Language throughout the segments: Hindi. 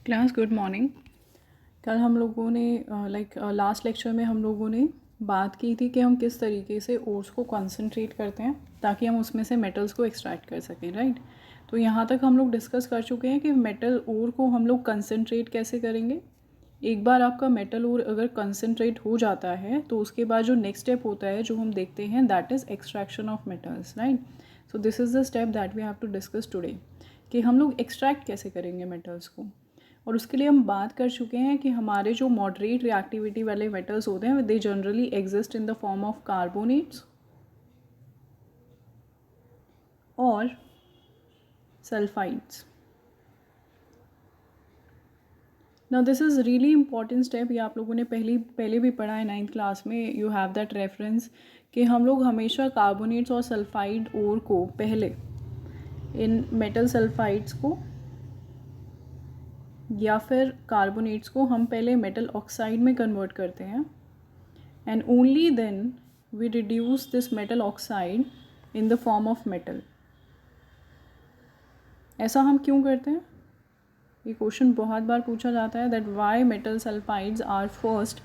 Class good morning. कल हम लोगों ने लास्ट लेक्चर में हम लोगों ने बात की थी कि हम किस तरीके से ओर्स को कंसंट्रेट करते हैं ताकि हम उसमें से मेटल्स को एक्सट्रैक्ट कर सकें, राइट। तो यहाँ तक हम लोग डिस्कस कर चुके हैं कि मेटल ओर को हम लोग कंसंट्रेट कैसे करेंगे। एक बार आपका मेटल ओर अगर कंसंट्रेट हो जाता है तो उसके बाद जो नेक्स्ट स्टेप होता है जो हम देखते हैं that is extraction of metals, right. So this is the step that we have to discuss today कि हम लोग एक्सट्रैक्ट कैसे करेंगे मेटल्स को। और उसके लिए हम बात कर चुके हैं कि हमारे जो मॉडरेट रिएक्टिविटी वाले मेटल्स होते हैं they generally exist in the form of carbonates और sulphides. Now this is really important step. ये आप लोगों ने पहले भी पढ़ा है 9th क्लास में, यू हैव दैट रेफरेंस कि हम लोग हमेशा कार्बोनेट्स और सल्फाइड ओर को पहले इन मेटल सल्फाइड्स को या फिर कार्बोनेट्स को हम पहले मेटल ऑक्साइड में कन्वर्ट करते हैं and only then we reduce this metal oxide in the form of metal. ऐसा हम क्यों करते हैं? ये क्वेश्चन बहुत बार पूछा जाता है that why metal sulphides are first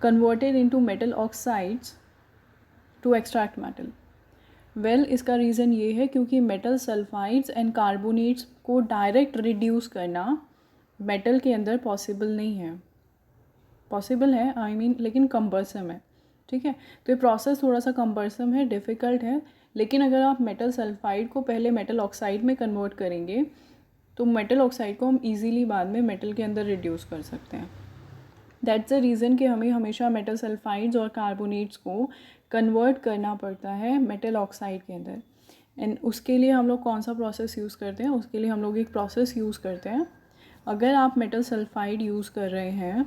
converted into metal oxides to extract metal. Well, इसका रीज़न ये है क्योंकि मेटल सल्फाइड्स एंड कार्बोनेट्स को डायरेक्ट रिड्यूस करना मेटल के अंदर पॉसिबल नहीं है। पॉसिबल है आई मीन लेकिन कम्बर्सम है, ठीक है। तो ये प्रोसेस थोड़ा सा कम्बर्सम है, डिफ़िकल्ट है। लेकिन अगर आप मेटल सल्फाइड को पहले मेटल ऑक्साइड में कन्वर्ट करेंगे तो मेटल ऑक्साइड को हम इजीली बाद में मेटल के अंदर रिड्यूस कर सकते हैं। दैट्स द रीज़न कि हमें हमेशा मेटल सल्फाइड्स और कार्बोनेट्स को कन्वर्ट करना पड़ता है मेटल ऑक्साइड के अंदर। एंड उसके लिए हम लोग कौन सा प्रोसेस यूज़ करते हैं? उसके लिए हम लोग एक प्रोसेस यूज़ करते हैं। अगर आप मेटल सल्फाइड यूज़ कर रहे हैं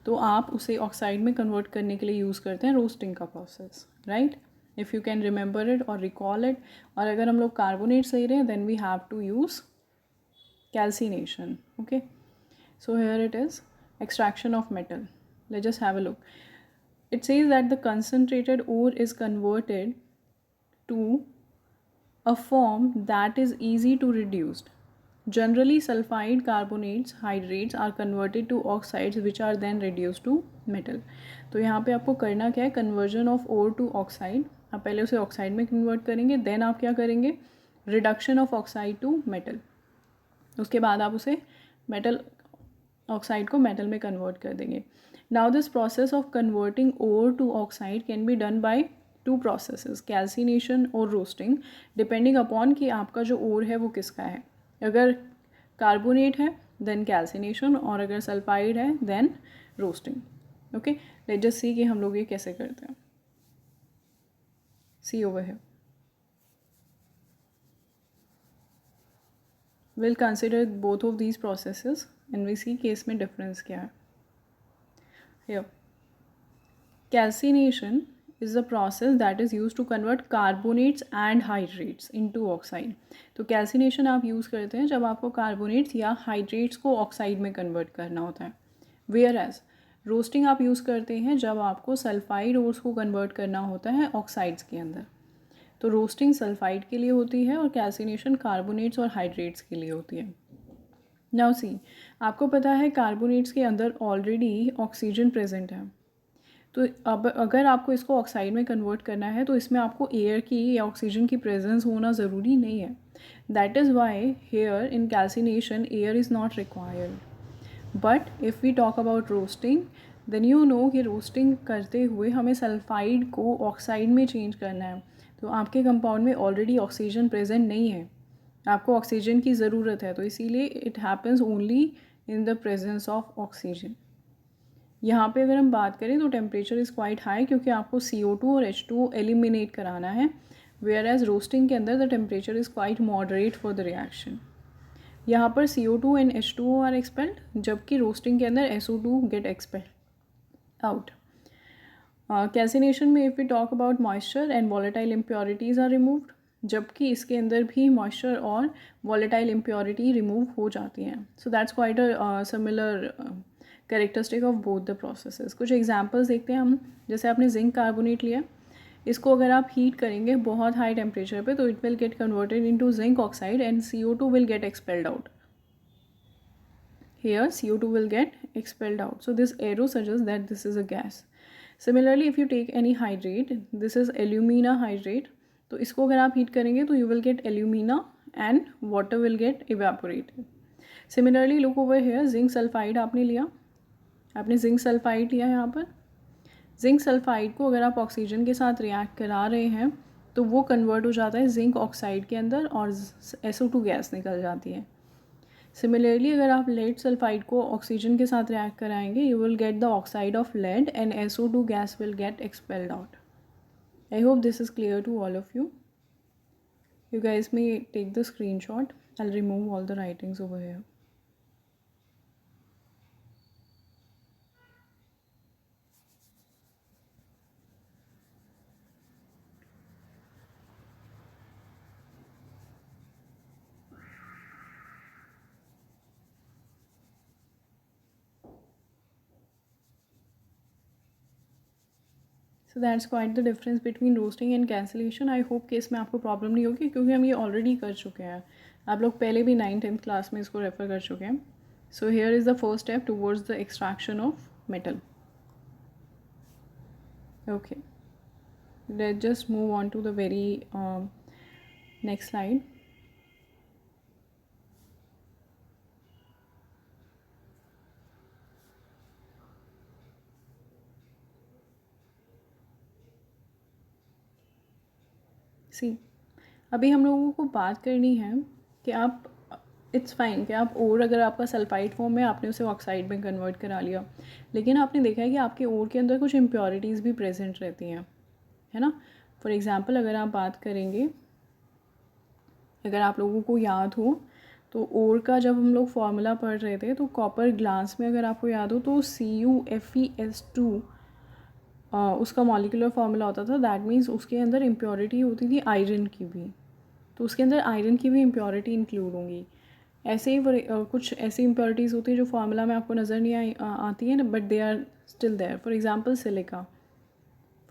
तो आप उसे ऑक्साइड में कन्वर्ट करने के लिए यूज़ करते हैं रोस्टिंग का process, right. If you can remember it और रिकॉल इट। और अगर हम लोग कार्बोनेट सही रहे then we have to use calcination, okay. So here it is extraction of metal. Let's just have a look. It says that the concentrated ore is converted to a form that is easy to reduce. Generally, sulfide, carbonates, hydrates are converted to oxides which are then reduced to metal. तो यहाँ पे आपको करना क्या है? Conversion of ore to oxide. आप पहले उसे ऑक्साइड में कन्वर्ट करेंगे, देन आप क्या करेंगे? Reduction of oxide to metal. उसके बाद आप उसे मेटल ऑक्साइड को मेटल में कन्वर्ट कर देंगे। Now this process of converting ore to oxide can be done by two processes, calcination और रोस्टिंग, डिपेंडिंग अपॉन कि आपका जो ओर है वो किसका है। अगर कार्बोनेट है देन कैल्सिनेशन और अगर सल्फाइड है then roasting. Okay, let's just see कि हम लोग ये कैसे करते हैं। See over here, will consider both of these processes and we see कि इसमें डिफरेंस क्या है। Here, calcination is the process that is used to convert carbonates and hydrates into oxide. तो calcination आप यूज़ करते हैं जब आपको कार्बोनेट्स या हाइड्रेट्स को ऑक्साइड में कन्वर्ट करना होता है। Whereas रोस्टिंग आप यूज़ करते हैं जब आपको सल्फाइड ओर्स को कन्वर्ट करना होता है ऑक्साइड्स के अंदर। तो रोस्टिंग सल्फाइड के लिए होती है और कैल्सिनेशन कार्बोनेट्स और हाइड्रेट्स के लिए होती है। नाउ सी, आपको पता है कार्बोनेट्स के अंदर ऑलरेडी ऑक्सीजन प्रेजेंट है। तो अब अगर आपको इसको ऑक्साइड में कन्वर्ट करना है तो इसमें आपको एयर की या ऑक्सीजन की प्रेजेंस होना ज़रूरी नहीं है। That is why here in calcination air is not required. But if we talk about roasting then you know कि रोस्टिंग करते हुए हमें सल्फाइड को ऑक्साइड में चेंज करना है। तो आपके कंपाउंड में ऑलरेडी ऑक्सीजन प्रेजेंट नहीं है, आपको ऑक्सीजन की ज़रूरत है। तो इसीलिए it happens only in the presence of oxygen. यहाँ पे अगर हम बात करें तो टेम्परेचर इज़ क्वाइट हाई क्योंकि आपको CO2 और H2O एलिमिनेट कराना है। वेयर एज रोस्टिंग के अंदर the temperature is quite moderate for the reaction. यहाँ पर CO2 and H2O are expelled जबकि रोस्टिंग के अंदर SO2 get expelled out. Calcination में if we talk about moisture and volatile impurities are removed, जबकि इसके अंदर भी मॉइस्चर और वॉलेटाइल इम्प्योरिटी रिमूव हो जाती हैं। So that's quite a similar characteristic of both the processes. कुछ एग्जांपल्स देखते हैं हम। जैसे आपने जिंक कार्बोनेट लिया, इसको अगर आप हीट करेंगे बहुत हाई टेम्परेचर पे तो it will get converted into zinc oxide and CO2 will get expelled out. here CO2 will get expelled out. So this arrow suggests that this is a gas. Similarly, if you take any hydrate, this is alumina hydrate, तो इसको अगर आप हीट करेंगे तो you will get alumina and water will get evaporated. Similarly, look over here, zinc sulfide आपने लिया, आपने zinc sulfide लिया यहाँ पर. जिंक सल्फाइड को अगर आप ऑक्सीजन के साथ रिएक्ट करा रहे हैं तो वो कन्वर्ट हो जाता है जिंक ऑक्साइड के अंदर और SO2 गैस निकल जाती है. सिमिलरली अगर आप लेड सल्फाइड को ऑक्सीजन के साथ रिएक्ट कराएंगे you will get the oxide of lead and SO2 gas will get expelled out. I hope this is clear to all of you. You guys may take the screenshot. I'll remove all the writings over here. So that's quite the difference between roasting and cancellation. I hope कि इसमें आपको प्रॉब्लम नहीं होगी क्योंकि हम ये ऑलरेडी कर चुके हैं. आप लोग पहले भी 9th-10th क्लास में इसको रेफ़र कर चुके हैं. So here is the first step towards the extraction of metal. Okay. Let's just move on to the very next slide. सी अभी हम लोगों को बात करनी है कि आप इट्स फाइन कि आप ओर अगर आपका सल्फाइड फॉर्म है आपने उसे ऑक्साइड में कन्वर्ट करा लिया, लेकिन आपने देखा है कि आपके ओर के अंदर कुछ इम्प्योरिटीज़ भी प्रेजेंट रहती हैं, है ना. फॉर एग्ज़ाम्पल अगर आप बात करेंगे, अगर आप लोगों को याद हो तो ओर का जब हम लोग फार्मूला पढ़ रहे थे तो कॉपर ग्लास में अगर आपको याद हो तो CuFeS2 उसका मॉलिक्यूलर फार्मूला होता था. दैट मीन्स उसके अंदर इम्प्योरिटी होती थी आयरन की भी, तो उसके अंदर आयरन की भी इम्प्योरिटी इंक्लूड होंगी. ऐसे ही कुछ ऐसी इम्प्योरिटीज़ होती है जो फार्मूला में आपको नज़र नहीं आती हैं but they are still there. For example silica,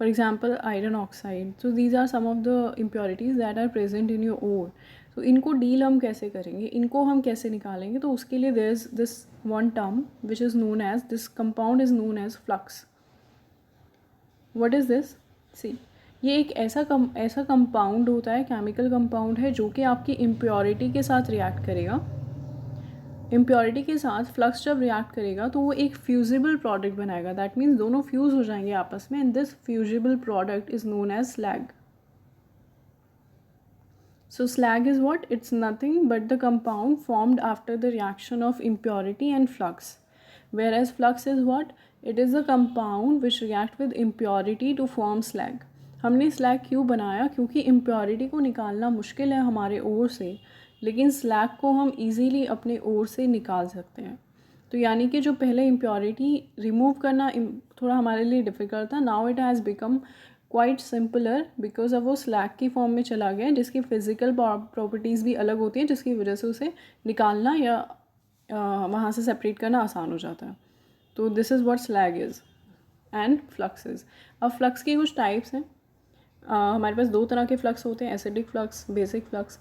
for example iron oxide. So these are some of the impurities that are present in your ore. तो इनको डील हम कैसे करेंगे, इनको हम कैसे निकालेंगे, तो उसके लिए there is this one term which is known as, this compound is known as flux. What is this? See ये एक ऐसा कंपाउंड होता है, केमिकल कंपाउंड है जो कि आपकी इम्प्योरिटी के साथ रिएक्ट करेगा. इम्प्योरिटी के साथ फ्लक्स जब रिएक्ट करेगा तो वो एक फ्यूजिबल प्रोडक्ट बनाएगा. दैट मीन्स दोनों फ्यूज़ हो जाएंगे आपस में and this fusible product is known as slag. So slag is what? It's nothing but the compound formed after the reaction of impurity and flux. Whereas flux is what? It is a compound which react with impurity to form slag. हमने slag क्यों बनाया? क्योंकि impurity को निकालना मुश्किल है हमारे ओर से, लेकिन slag को हम easily अपने ओर से निकाल सकते हैं. तो यानी कि जो पहले impurity remove करना थोड़ा हमारे लिए difficult था, now it has become quite simpler because अब वो स्लैग की फॉर्म में चला गया जिसकी फ़िज़िकल प्रॉपर्टीज़ भी अलग होती हैं जिसकी वजह से उसे निकालना या वहाँ से सेपरेट करना आसान हो जाता है. तो this is what slag is and flux is. अब फ्लक्स की कुछ टाइप्स हैं. हमारे पास दो तरह के फ्लक्स होते हैं, acidic flux, basic flux.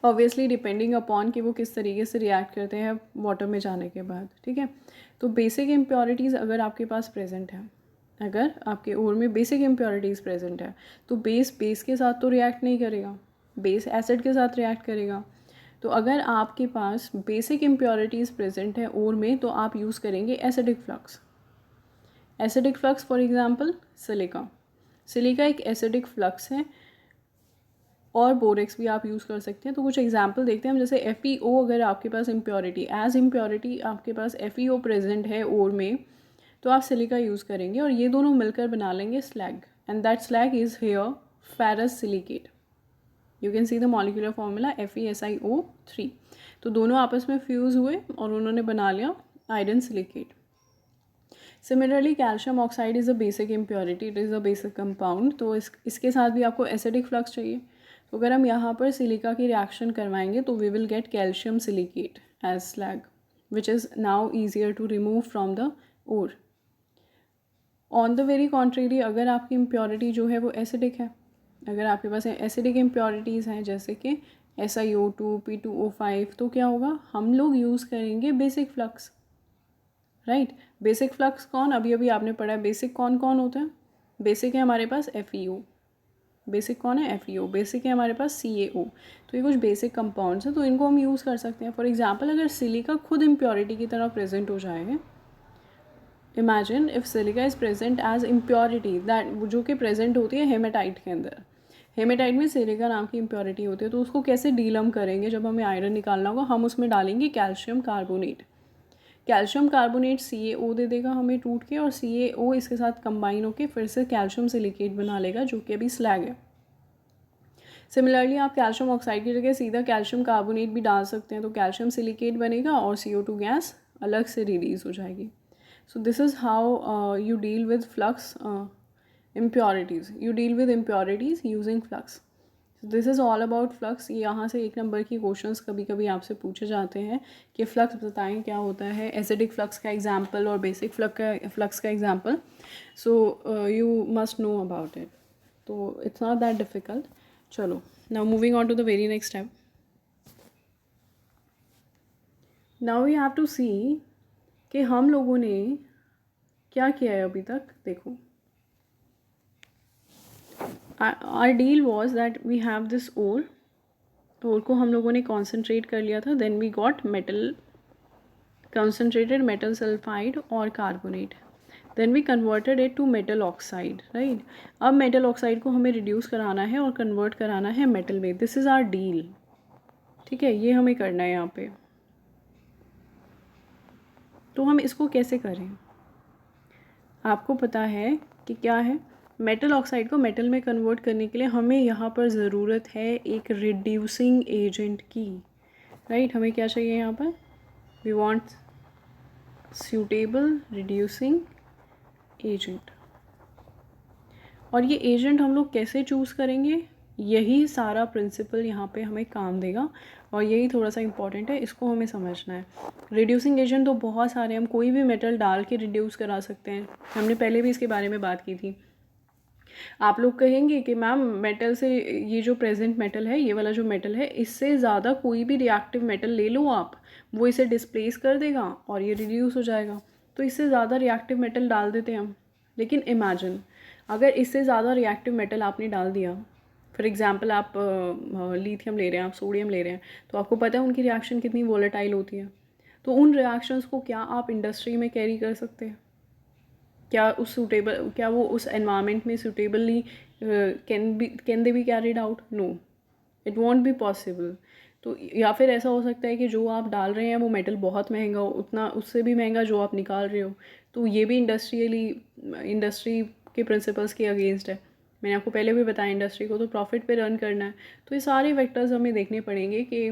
Obviously depending upon कि वो किस तरीके से रिएक्ट करते हैं वाटर में जाने के बाद. ठीक है, तो बेसिक इम्प्योरिटीज़ अगर आपके पास प्रेजेंट है, अगर आपके ओर में बेसिक इम्प्योरिटीज़ प्रेजेंट है तो बेस के साथ तो रिएक्ट नहीं करेगा, बेस एसिड के साथ रिएक्ट करेगा. तो अगर आपके पास बेसिक इम्प्योरिटीज़ प्रेजेंट है ओर में तो आप यूज़ करेंगे acidic flux. Acidic flux for example silica. Silica एक एसिडिक फ्लक्स है और बोरेक्स भी आप यूज़ कर सकते हैं. तो कुछ एग्जांपल देखते हैं हम. जैसे FeO अगर आपके पास इम्प्योरिटी आपके पास FeO प्रेजेंट है ओर में तो आप सिलिका यूज़ करेंगे और ये दोनों मिलकर बना लेंगे slag and that slag is here ferrous silicate. You can see the molecular formula FeSiO3. तो दोनों आपस में फ्यूज़ हुए और उन्होंने बना लिया iron silicate. Similarly calcium oxide is a basic impurity, it is a basic compound. तो इसके साथ भी आपको एसिडिक फ्लक्स चाहिए. तो अगर हम यहाँ पर सिलिका की रिएक्शन करवाएंगे तो we will get calcium silicate as slag which is now easier to remove from the ore. On the very contrary अगर आपकी इम्प्योरिटी जो है वो एसिडिक है, अगर आपके पास एसिडिक इम्प्योरिटीज़ हैं जैसे कि SiO2 P2O5, तो क्या होगा, हम लोग यूज़ करेंगे basic flux, right. Basic flux कौन, अभी अभी आपने पढ़ा है बेसिक कौन कौन होता है। बेसिक है हमारे पास FeO, बेसिक कौन है FeO, बेसिक है हमारे पास CaO। तो ये कुछ बेसिक कंपाउंड्स हैं, तो इनको हम यूज़ कर सकते हैं। फॉर एग्जांपल अगर सिलिका खुद इम्प्योरिटी की तरह प्रेजेंट हो जाए, imagine if silica is present as impurity, that जो कि प्रेजेंट होती है हेमेटाइट के अंदर। हेमेटाइट में सिलिका नाम की इम्प्योरिटी होती है, तो उसको कैसे डील हम करेंगे, जब हमें आयरन निकालना होगा हम उसमें डालेंगे calcium carbonate. Calcium carbonate CaO दे देगा हमें टूट के, और CaO इसके साथ कंबाइन होकर फिर से कैल्शियम सिलिकेट बना लेगा, जो कि अभी स्लैग है। सिमिलरली आप कैल्शियम ऑक्साइड की जगह सीधा कैल्शियम कार्बोनेट भी डाल सकते हैं, तो कैल्शियम सिलिकेट बनेगा और CO2 गैस अलग से रिलीज हो जाएगी। सो this is how you deal with flux impurities, you deal with impurities using flux. This is all about flux. यहाँ से 1 नंबर की क्वेश्चंस कभी कभी आपसे पूछे जाते हैं कि फ्लक्स बताएं क्या होता है, एसिडिक फ्लक्स का एग्जाम्पल और बेसिक फ्लक्स का example. So you must know about it, तो इट्स नॉट दैट डिफ़िकल्ट। चलो now moving on to the very next step. Now we have to see कि हम लोगों ने क्या किया है अभी तक। देखो, our deal was that we have this ore, तो ore को हम लोगों ने concentrate कर लिया था, then we got metal, concentrated metal sulfide और carbonate, then we converted it to metal oxide, right। अब metal oxide को हमें reduce कराना है और convert कराना है metal में, this is our deal, ठीक है। ये हमें करना है यहाँ पे, तो हम इसको कैसे करें, आपको पता है कि क्या है। मेटल ऑक्साइड को मेटल में कन्वर्ट करने के लिए हमें यहाँ पर ज़रूरत है एक रिड्यूसिंग एजेंट की, राइट। हमें क्या चाहिए यहाँ पर, we want suitable reducing agent. और ये एजेंट हम लोग कैसे चूज़ करेंगे, यही सारा प्रिंसिपल यहाँ पे हमें काम देगा, और यही थोड़ा सा इम्पॉर्टेंट है, इसको हमें समझना है। रिड्यूसिंग एजेंट तो बहुत सारे, हम कोई भी मेटल डाल के रिड्यूस करा सकते हैं, हमने पहले भी इसके बारे में बात की थी। आप लोग कहेंगे कि मैम मेटल से, ये जो प्रेजेंट मेटल है, ये वाला जो मेटल है, इससे ज़्यादा कोई भी रिएक्टिव मेटल ले लो आप, वो इसे डिस्प्लेस कर देगा और ये रिड्यूस हो जाएगा, तो इससे ज़्यादा रिएक्टिव मेटल डाल देते हैं हम। लेकिन इमेजिन अगर इससे ज़्यादा रिएक्टिव मेटल आपने डाल दिया, फॉर एग्जांपल आप लिथियम ले रहे हैं, आप सोडियम ले रहे हैं, तो आपको पता है उनकी रिएक्शन कितनी वोलेटाइल होती है, तो उन रिएक्शंस को क्या आप इंडस्ट्री में कैरी कर सकते हैं, क्या वो उस एनवायरनमेंट में suitably can they be carried out, no, it won't be possible. तो या फिर ऐसा हो सकता है कि जो आप डाल रहे हैं वो मेटल बहुत महंगा हो, उतना उससे भी महंगा जो आप निकाल रहे हो, तो ये भी इंडस्ट्री के प्रिंसिपल्स के अगेंस्ट है। मैंने आपको पहले भी बताया, इंडस्ट्री को तो प्रॉफिट पे रन करना है, तो ये सारे फैक्टर्स हमें देखने पड़ेंगे कि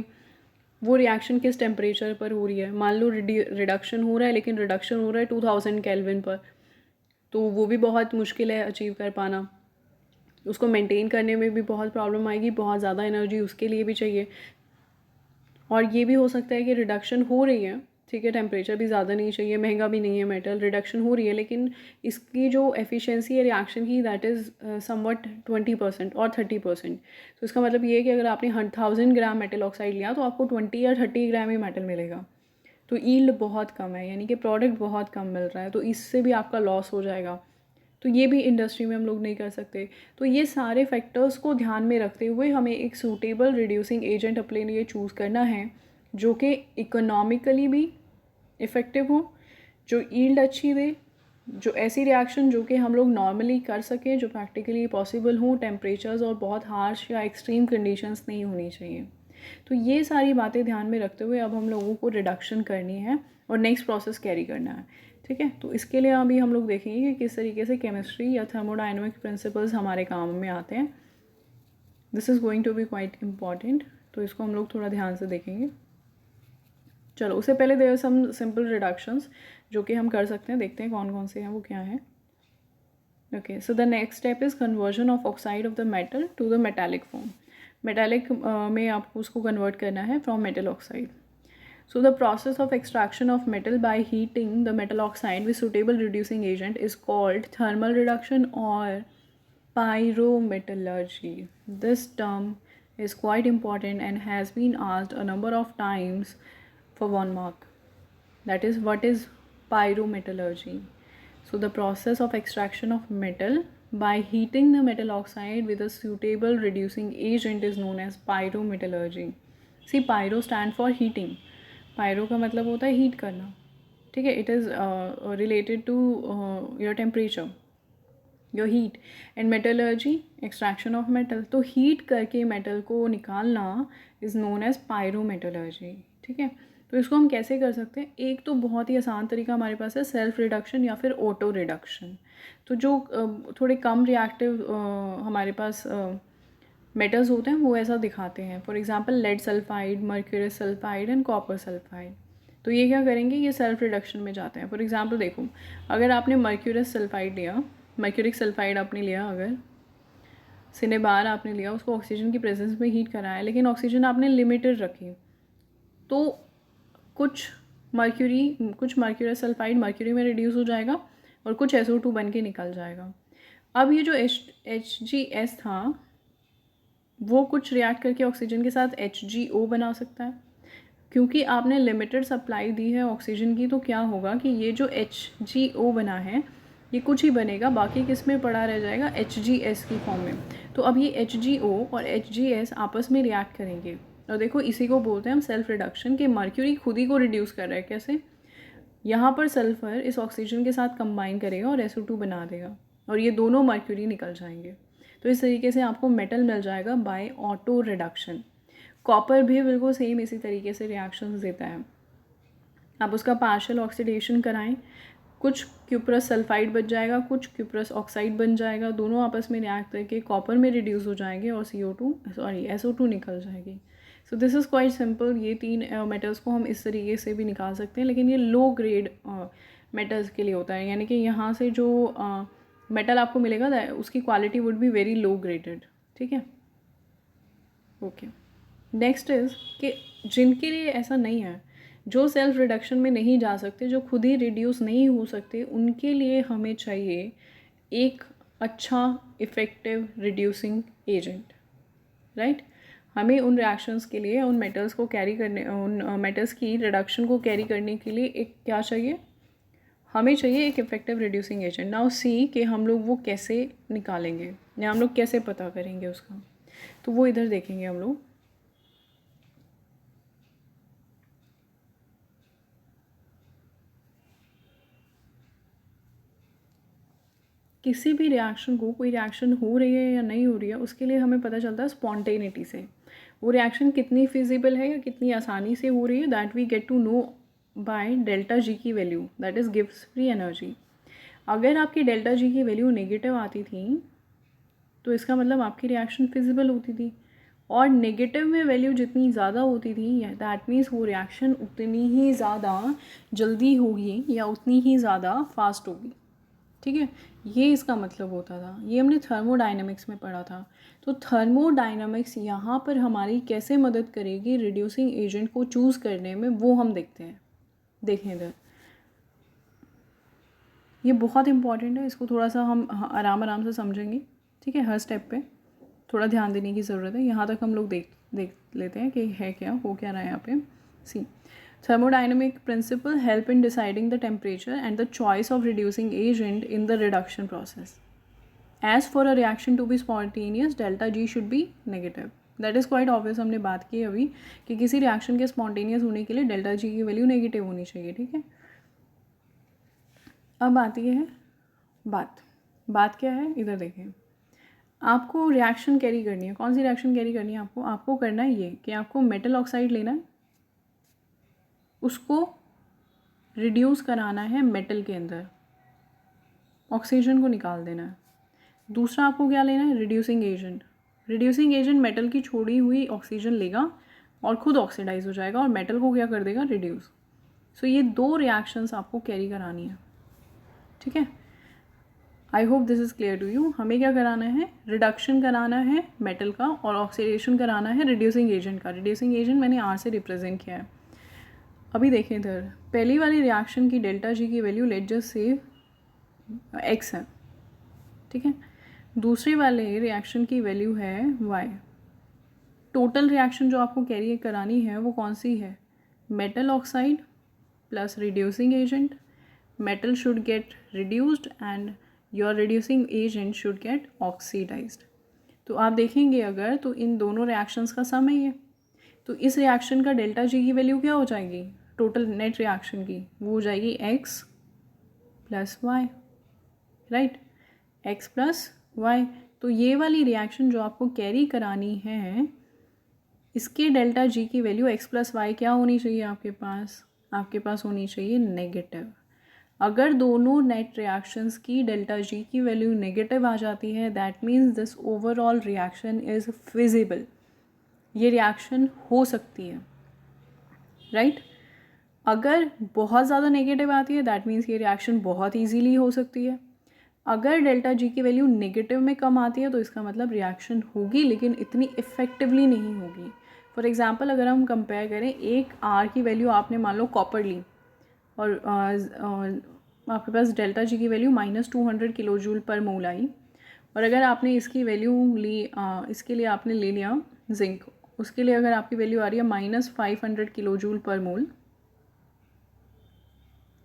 वो रिएक्शन किस टेम्परेचर पर हो रही है। मान लो रिडक्शन हो रहा है, लेकिन रिडक्शन हो रहा है 2000 केल्विन पर, तो वो भी बहुत मुश्किल है अचीव कर पाना, उसको मेंटेन करने में भी बहुत प्रॉब्लम आएगी, बहुत ज़्यादा एनर्जी उसके लिए भी चाहिए। और ये भी हो सकता है कि रिडक्शन हो रही है, ठीक है, टेम्परेचर भी ज़्यादा नहीं चाहिए, महंगा भी नहीं है मेटल, रिडक्शन हो रही है, लेकिन इसकी जो एफिशिएंसी है रिएक्शन की, दैट इज़ समवट 20% और 30%। तो इसका मतलब ये है कि अगर आपने 1000 ग्राम मेटल ऑक्साइड लिया तो आपको 20 या 30 ग्राम ही मेटल मिलेगा, तो यील्ड बहुत कम है, यानी कि प्रोडक्ट बहुत कम मिल रहा है, तो इससे भी आपका लॉस हो जाएगा। तो ये भी इंडस्ट्री में हम लोग नहीं कर सकते। तो ये सारे फैक्टर्स को ध्यान में रखते हुए हमें एक सूटेबल रिड्यूसिंग एजेंट अपने लिए चूज़ करना है, जो कि इकोनॉमिकली भी इफ़ेक्टिव हो, जो यील्ड अच्छी दे, जो ऐसी रिएक्शन जो कि हम लोग नॉर्मली कर सकें, जो प्रैक्टिकली पॉसिबल हो, टेम्परेचर्स और बहुत हार्श या एक्सट्रीम कंडीशंस नहीं होनी चाहिए। तो ये सारी बातें ध्यान में रखते हुए अब हम लोगों को रिडक्शन करनी है और नेक्स्ट प्रोसेस कैरी करना है, ठीक है। तो इसके लिए अभी हम लोग देखेंगे कि किस तरीके से केमिस्ट्री या थर्मोडायनेमिक प्रिंसिपल्स हमारे काम में आते हैं। This is going to be quite important, तो इसको हम लोग थोड़ा ध्यान से देखेंगे। चलो, उससे पहले देयर सम सिंपल रिडक्शंस जो कि हम कर सकते हैं, देखते हैं कौन कौन से हैं, वो क्या है। Okay, so the next step is conversion of oxide of the metal to the metallic form. Metallic में आपको उसको कन्वर्ट करना है from metal oxide. So the process of extraction of metal by heating the metal oxide with suitable reducing agent is called thermal reduction or pyrometallurgy. This term is quite important and has been asked a number of times for 1 mark. That is, what is pyrometallurgy? So the process of extraction of metal by heating the metal oxide with a suitable reducing agent is known as pyrometallurgy. See, pyro stand for heating. Pyro का मतलब होता है हीट करना, ठीक है. It is related to your temperature, your heat. And metallurgy, extraction of metal. तो हीट करके मेटल को निकालना इज़ नोन एज पायरोमेटलर्जी, ठीक है. तो इसको हम कैसे कर सकते हैं? एक तो बहुत ही आसान तरीका हमारे पास है सेल्फ रिडक्शन या फिर ऑटो रिडक्शन. तो जो थोड़े कम रिएक्टिव हमारे पास मेटल्स होते हैं वो ऐसा दिखाते हैं. For example lead sulphide, mercurous sulphide and copper sulphide. तो ये क्या करेंगे? ये सेल्फ रिडक्शन में जाते हैं. फॉर एग्जांपल देखो, अगर आपने मर्क्यूरस सल्फाइड लिया, मर्क्यूरिक सल्फाइड आपने लिया, अगर सिनेबार आपने लिया, उसको ऑक्सीजन की प्रेजेंस में हीट कराया, लेकिन ऑक्सीजन आपने लिमिटेड रखी, तो कुछ मर्क्यूरस सल्फाइड मर्क्यूरी में रिड्यूस हो जाएगा और कुछ SO2 बन के निकल जाएगा. अब ये जो HGS था वो कुछ रिएक्ट करके ऑक्सीजन के साथ HGO बना सकता है. क्योंकि आपने लिमिटेड सप्लाई दी है ऑक्सीजन की, तो क्या होगा कि ये जो HGO बना है ये कुछ ही बनेगा, बाकी किस में पड़ा रह जाएगा? HGS की फॉर्म में. तो अब ये HGO और HGS आपस में रिएक्ट करेंगे. और देखो, इसी को बोलते हैं हम सेल्फ रिडक्शन, कि मर्क्यूरी खुद ही को रिड्यूस कर रहा है. कैसे? यहाँ पर सल्फ़र इस ऑक्सीजन के साथ कंबाइन करेगा और SO2 बना देगा और ये दोनों मर्क्यूरी निकल जाएंगे. तो इस तरीके से आपको मेटल मिल जाएगा बाय ऑटो रिडक्शन. कॉपर भी बिल्कुल सेम इसी तरीके से रिएक्शंस देता है. आप उसका पार्शियल ऑक्सीडेशन कराएं, कुछ क्यूप्रस सल्फाइड बच जाएगा, कुछ क्यूप्रस ऑक्साइड बन जाएगा, दोनों आपस में रिएक्ट करके कॉपर में रिड्यूस हो जाएंगे और SO2 निकल जाएगी. सो दिस इज़ क्वाइट सिंपल. ये 3 मेटल्स को हम इस तरीके से भी निकाल सकते हैं, लेकिन ये लो ग्रेड मेटल्स के लिए होता है. यानी कि यहाँ से जो मेटल आपको मिलेगा उसकी quality would be very low graded, ठीक है. ओके, नेक्स्ट इज़ कि जिनके लिए ऐसा नहीं है, जो सेल्फ रिडक्शन में नहीं जा सकते, जो खुद ही रिड्यूस नहीं हो सकते, उनके लिए हमें चाहिए एक अच्छा इफ़ेक्टिव रिड्यूसिंग एजेंट, राइट. हमें उन रिएक्शंस के लिए, उन मेटल्स को कैरी करने, उन मेटल्स की रिडक्शन को कैरी करने के लिए एक क्या चाहिए? हमें चाहिए एक effective reducing agent. Now see कि हम लोग वो कैसे निकालेंगे या हम लोग कैसे पता करेंगे उसका. तो वो इधर देखेंगे हम लोग. किसी भी रिएक्शन को, कोई रिएक्शन हो रही है या नहीं हो रही है, उसके लिए हमें पता चलता है स्पॉन्टेनिटी से. वो रिएक्शन कितनी फिजिबल है या कितनी आसानी से हो रही है, that we get to know by delta G की value, that is gives free energy. अगर आपकी डेल्टा जी की वैल्यू नेगेटिव आती थी तो इसका मतलब आपकी रिएक्शन फिजिबल होती थी, और नेगेटिव में वैल्यू जितनी ज़्यादा होती थी दैट मीन्स वो रिएक्शन उतनी ही ज़्यादा जल्दी होगी या उतनी ही ज़्यादा फास्ट होगी, ठीक है. ये इसका मतलब होता था. ये हमने थर्मोडाइनमिक्स में पढ़ा था. तो थर्मोडाइनमिक्स यहाँ पर हमारी कैसे मदद करेगी रिड्यूसिंग एजेंट को चूज़ करने में, वो हम देखते हैं. देखें इधर, ये बहुत इंपॉर्टेंट है. इसको थोड़ा सा हम आराम से समझेंगे, ठीक है. हर स्टेप पे थोड़ा ध्यान देने की ज़रूरत है. यहाँ तक हम लोग देख लेते हैं कि है क्या, हो क्या रहा है यहाँ पे. सी, thermodynamic principle help in deciding the temperature and the choice of reducing agent in the reduction process. As for a reaction to be spontaneous, delta G should be negative. That is quite obvious. हमने बात की अभी कि किसी रिएक्शन के स्पॉन्टेनियस होने के लिए डेल्टा जी की वैल्यू नेगेटिव होनी चाहिए, ठीक है. अब आती है बात क्या है, इधर देखें. आपको रिएक्शन कैरी करनी है. कौन सी रिएक्शन कैरी करनी है आपको करना है ये कि आपको मेटल ऑक्साइड लेना है, उसको रिड्यूस कराना है मेटल के अंदर, ऑक्सीजन को निकाल देना है. दूसरा आपको क्या लेना है? Reducing agent. Reducing agent metal की छोड़ी हुई ऑक्सीजन लेगा और खुद ऑक्सीडाइज हो जाएगा और मेटल को क्या कर देगा? रिड्यूस. सो ये 2 रिएक्शंस आपको कैरी करानी है, ठीक है. I hope this is clear to you. हमें क्या कराना है? रिडक्शन कराना है मेटल का और ऑक्सीडेशन कराना है रिड्यूसिंग एजेंट का. रिड्यूसिंग एजेंट मैंने R से रिप्रेजेंट किया है. अभी देखें इधर, पहली वाली रिएक्शन की डेल्टा जी की value let just say x है, ठीक है. दूसरी वाले रिएक्शन की वैल्यू है y. टोटल रिएक्शन जो आपको कैरी करानी है वो कौन सी है? Metal oxide plus reducing agent. Metal should get reduced and your reducing agent should get oxidised. तो आप देखेंगे अगर तो इन दोनों रिएक्शंस का सम है ये. तो इस रिएक्शन का डेल्टा जी की वैल्यू क्या हो जाएगी? टोटल नेट रिएक्शन की वो हो जाएगी X plus Y. Right, X plus Y. तो ये वाली रिएक्शन जो आपको कैरी करानी है इसके डेल्टा जी की वैल्यू एक्स प्लस वाई क्या होनी चाहिए आपके पास? आपके पास होनी चाहिए नेगेटिव. अगर दोनों नेट रिएक्शंस की डेल्टा जी की वैल्यू नेगेटिव आ जाती है that means this overall reaction is feasible. ये रिएक्शन हो सकती है. राइट, अगर बहुत ज़्यादा नेगेटिव आती है दैट मीन्स ये रिएक्शन बहुत ईजीली हो सकती है. अगर डेल्टा जी की वैल्यू नेगेटिव में कम आती है तो इसका मतलब रिएक्शन होगी लेकिन इतनी इफ़ेक्टिवली नहीं होगी. फॉर एग्जांपल अगर हम कंपेयर करें, एक आर की वैल्यू आपने मान लो कॉपर ली और आपके पास डेल्टा जी की वैल्यू -200 किलो जूल पर मोल आई, और अगर आपने इसकी वैल्यू ली इसके लिए आपने ले लिया जिंक, उसके लिए अगर आपकी वैल्यू आ रही है -500 किलो जूल पर मोल,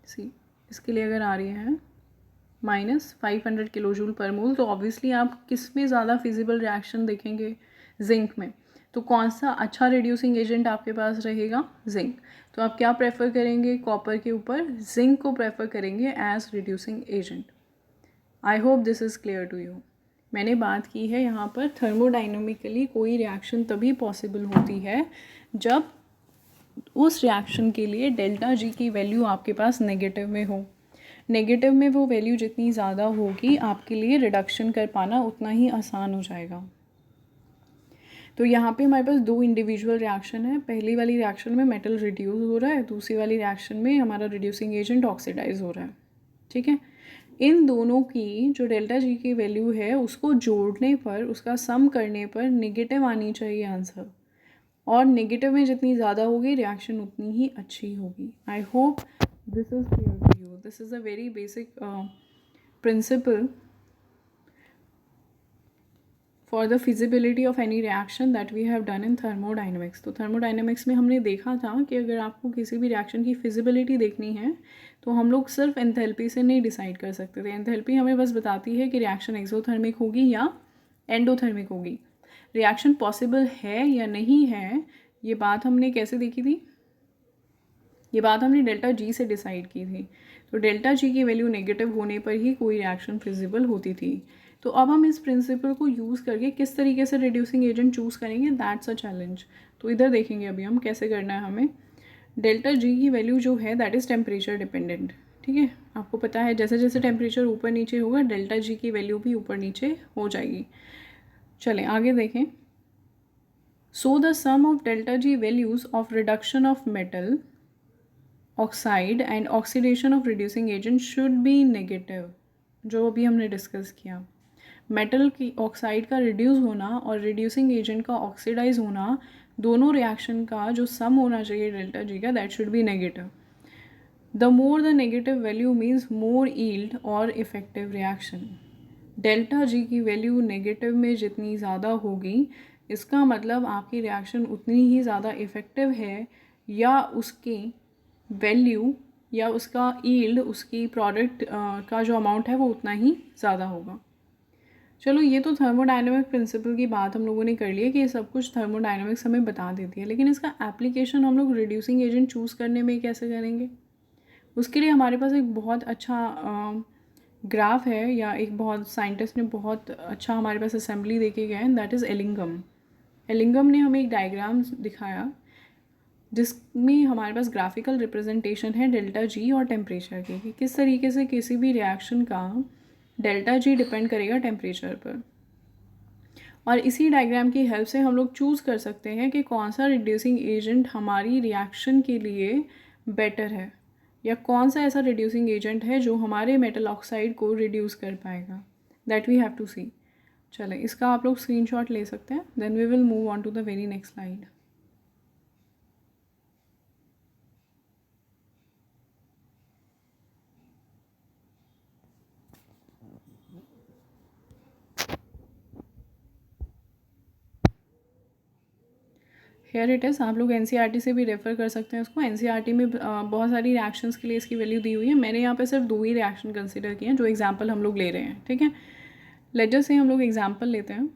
सी इसके लिए अगर आ रही है -500 किलो जूल पर मोल, तो ऑब्वियसली आप किस में ज़्यादा फिजिबल रिएक्शन देखेंगे? जिंक में. तो कौन सा अच्छा रिड्यूसिंग एजेंट आपके पास रहेगा? जिंक. तो आप क्या प्रेफर करेंगे कॉपर के ऊपर? जिंक को प्रेफर करेंगे as reducing agent. I hope this is clear to you. मैंने बात की है यहाँ पर थर्मोडाइनमिकली कोई रिएक्शन तभी पॉसिबल होती है जब उस रिएक्शन के लिए डेल्टा जी की वैल्यू आपके पास नेगेटिव में हो. नेगेटिव में वो वैल्यू जितनी ज़्यादा होगी आपके लिए रिडक्शन कर पाना उतना ही आसान हो जाएगा. तो यहाँ पे हमारे पास दो इंडिविजुअल रिएक्शन है. पहली वाली रिएक्शन में मेटल रिड्यूस हो रहा है, दूसरी वाली रिएक्शन में हमारा रिड्यूसिंग एजेंट ऑक्सीडाइज हो रहा है. ठीक है, इन दोनों की जो डेल्टा जी की वैल्यू है उसको जोड़ने पर, उसका सम करने पर नेगेटिव आनी चाहिए आंसर, और नेगेटिव में जितनी ज़्यादा होगी रिएक्शन उतनी ही अच्छी होगी. I hope this is clear to you. This is a very basic principle for the feasibility of any reaction that we have done in thermodynamics. तो थर्मोडाइनमिक्स में हमने देखा था कि अगर आपको किसी भी रिएक्शन की फिजिबिलिटी देखनी है तो हम लोग सिर्फ एंथैल्पी से नहीं डिसाइड कर सकते थे. एंथैल्पी हमें बस बताती है कि रिएक्शन एक्सोथर्मिक होगी या एंडोथर्मिक होगी. रिएक्शन पॉसिबल है या नहीं है ये बात हमने कैसे देखी थी? ये बात हमने डेल्टा जी से डिसाइड की थी. तो डेल्टा जी की वैल्यू नेगेटिव होने पर ही कोई रिएक्शन फिजिबल होती थी. तो अब हम इस प्रिंसिपल को यूज़ करके किस तरीके से रिड्यूसिंग एजेंट चूज़ करेंगे, दैट्स अ चैलेंज. तो इधर देखेंगे अभी हम कैसे करना है. हमें डेल्टा जी की वैल्यू जो है दैट इज़ टेम्परेचर डिपेंडेंट. ठीक है, आपको पता है जैसे जैसे टेम्परेचर ऊपर नीचे होगा डेल्टा जी की वैल्यू भी ऊपर नीचे हो जाएगी. चलें आगे देखें. So the sum of delta G values of reduction of metal oxide and oxidation of reducing agent should be negative. जो अभी हमने डिस्कस किया, मेटल की ऑक्साइड का रिड्यूस होना और रिड्यूसिंग एजेंट का ऑक्सीडाइज होना, दोनों रिएक्शन का जो सम होना चाहिए डेल्टा जी का that should be negative. The more the negative value means more yield और इफेक्टिव रिएक्शन. डेल्टा जी की वैल्यू नेगेटिव में जितनी ज़्यादा होगी इसका मतलब आपकी रिएक्शन उतनी ही ज़्यादा इफ़ेक्टिव है, या उसकी वैल्यू या उसका ईल्ड, उसकी प्रोडक्ट का जो अमाउंट है वो उतना ही ज़्यादा होगा. चलो ये तो थर्मोडाइनमिक प्रिंसिपल की बात हम लोगों ने कर ली है कि ये सब कुछ थर्मोडाइनमिक्स हमें बता देती है, लेकिन इसका एप्लीकेशन हम लोग रिड्यूसिंग एजेंट चूज़ करने में कैसे करेंगे? उसके लिए हमारे पास एक बहुत अच्छा ग्राफ है, या एक बहुत साइंटिस्ट ने बहुत अच्छा हमारे पास असेंबली दे के गए हैं, दैट इज़ एलिंगम. एलिंगम ने हमें एक डायग्राम दिखाया जिसमें हमारे पास ग्राफिकल रिप्रेजेंटेशन है डेल्टा जी और टेम्परेचर की, कि किस तरीके से किसी भी रिएक्शन का डेल्टा जी डिपेंड करेगा टेम्परेचर पर. और इसी डायग्राम की हेल्प से हम लोग चूज़ कर सकते हैं कि कौन सा रिड्यूसिंग एजेंट हमारी रिएक्शन के लिए बेटर है, या कौन सा ऐसा रिड्यूसिंग एजेंट है जो हमारे मेटल ऑक्साइड को रिड्यूस कर पाएगा. That we have to see. चलें इसका आप लोग स्क्रीनशॉट ले सकते हैं. Then we will move on to the very next slide. Here it is, आप लोग एनसीईआरटी से भी रेफ़र कर सकते हैं इसको। एनसीईआरटी में बहुत सारी रिएक्शंस के लिए इसकी वैल्यू दी हुई है। मैंने यहाँ पे सिर्फ 2 ही रिएक्शन कंसिडर किए हैं जो एग्जांपल हम लोग ले रहे हैं, ठीक है। लेट अस से हम लोग एग्जांपल लेते हैं,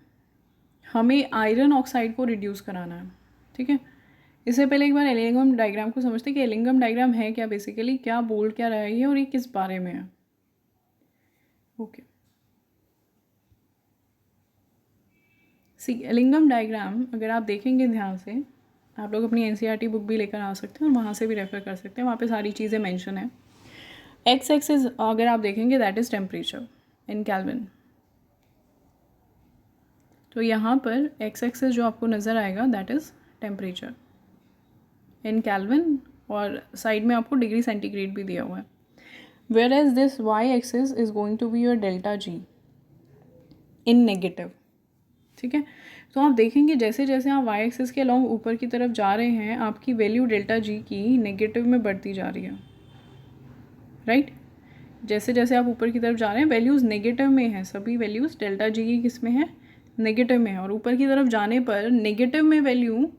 हमें आयरन ऑक्साइड को रिड्यूस कराना है, ठीक है। इससे पहले एक बार एलिंगम डायग्राम को समझते हैं कि एलिंगम डायग्राम है क्या, बेसिकली क्या बोल क्या रहा है ये और ये किस बारे में है। ओके, सी एलिंगम डायग्राम अगर आप देखेंगे ध्यान से, आप लोग अपनी एनसीईआरटी बुक भी लेकर आ सकते हैं और वहाँ से भी रेफ़र कर सकते हैं, वहाँ पे सारी चीज़ें मेंशन है। एक्स एक्सिस अगर आप देखेंगे that is temperature in Kelvin. तो यहाँ पर एक्स एक्सिस जो आपको नज़र आएगा that is temperature in Kelvin और साइड में आपको डिग्री सेंटीग्रेड भी दिया हुआ है। Whereas this Y axis is going to be your delta G in negative, ठीक है। तो आप देखेंगे जैसे जैसे आप वाई एक्सिस के अलॉन्ग ऊपर की तरफ जा रहे हैं आपकी वैल्यू डेल्टा जी की नेगेटिव में बढ़ती जा रही है, राइट। जैसे जैसे आप ऊपर की तरफ जा रहे हैं वैल्यूज़ नेगेटिव में है, सभी वैल्यूज़ डेल्टा जी की किस में है, नेगेटिव में है। और ऊपर की तरफ जाने पर नेगेटिव में वैल्यू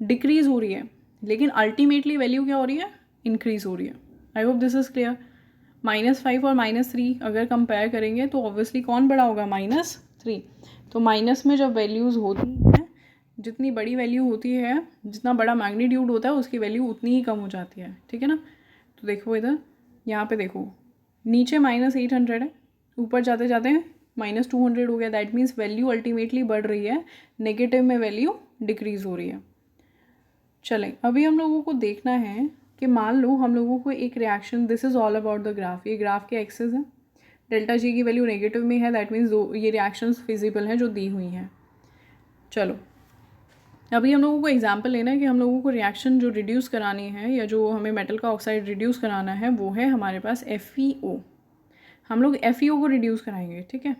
डिक्रीज़ हो रही है, लेकिन अल्टीमेटली वैल्यू क्या हो रही है, इंक्रीज़ हो रही है। I hope this is clear. -5 और -3 अगर कंपेयर करेंगे तो ऑब्वियसली कौन बड़ा होगा, -3। तो माइनस में जब वैल्यूज़ होती हैं, जितनी बड़ी वैल्यू होती है, जितना बड़ा मैग्नीट्यूड होता है उसकी वैल्यू उतनी ही कम हो जाती है, ठीक है ना। तो देखो इधर यहाँ पे देखो, नीचे -800 है, ऊपर जाते जाते -200 हो गया। दैट मीन्स वैल्यू अल्टीमेटली बढ़ रही है, नेगेटिव में वैल्यू डिक्रीज़ हो रही है। चलें, अभी हम लोगों को देखना है कि मान लो हम लोगों को एक reaction, this is all about the graph, ये ग्राफ के एक्सेस हैं, डेल्टा जी की वैल्यू नेगेटिव में है, दैट मीन्स ये रिएक्शंस फिजिबल हैं जो दी हुई हैं। चलो अभी हम लोगों को एग्जांपल लेना है कि हम लोगों को रिएक्शन जो रिड्यूस करानी है या जो हमें मेटल का ऑक्साइड रिड्यूस कराना है वो है हमारे पास FeO। हम लोग FeO को रिड्यूस कराएंगे, ठीक है।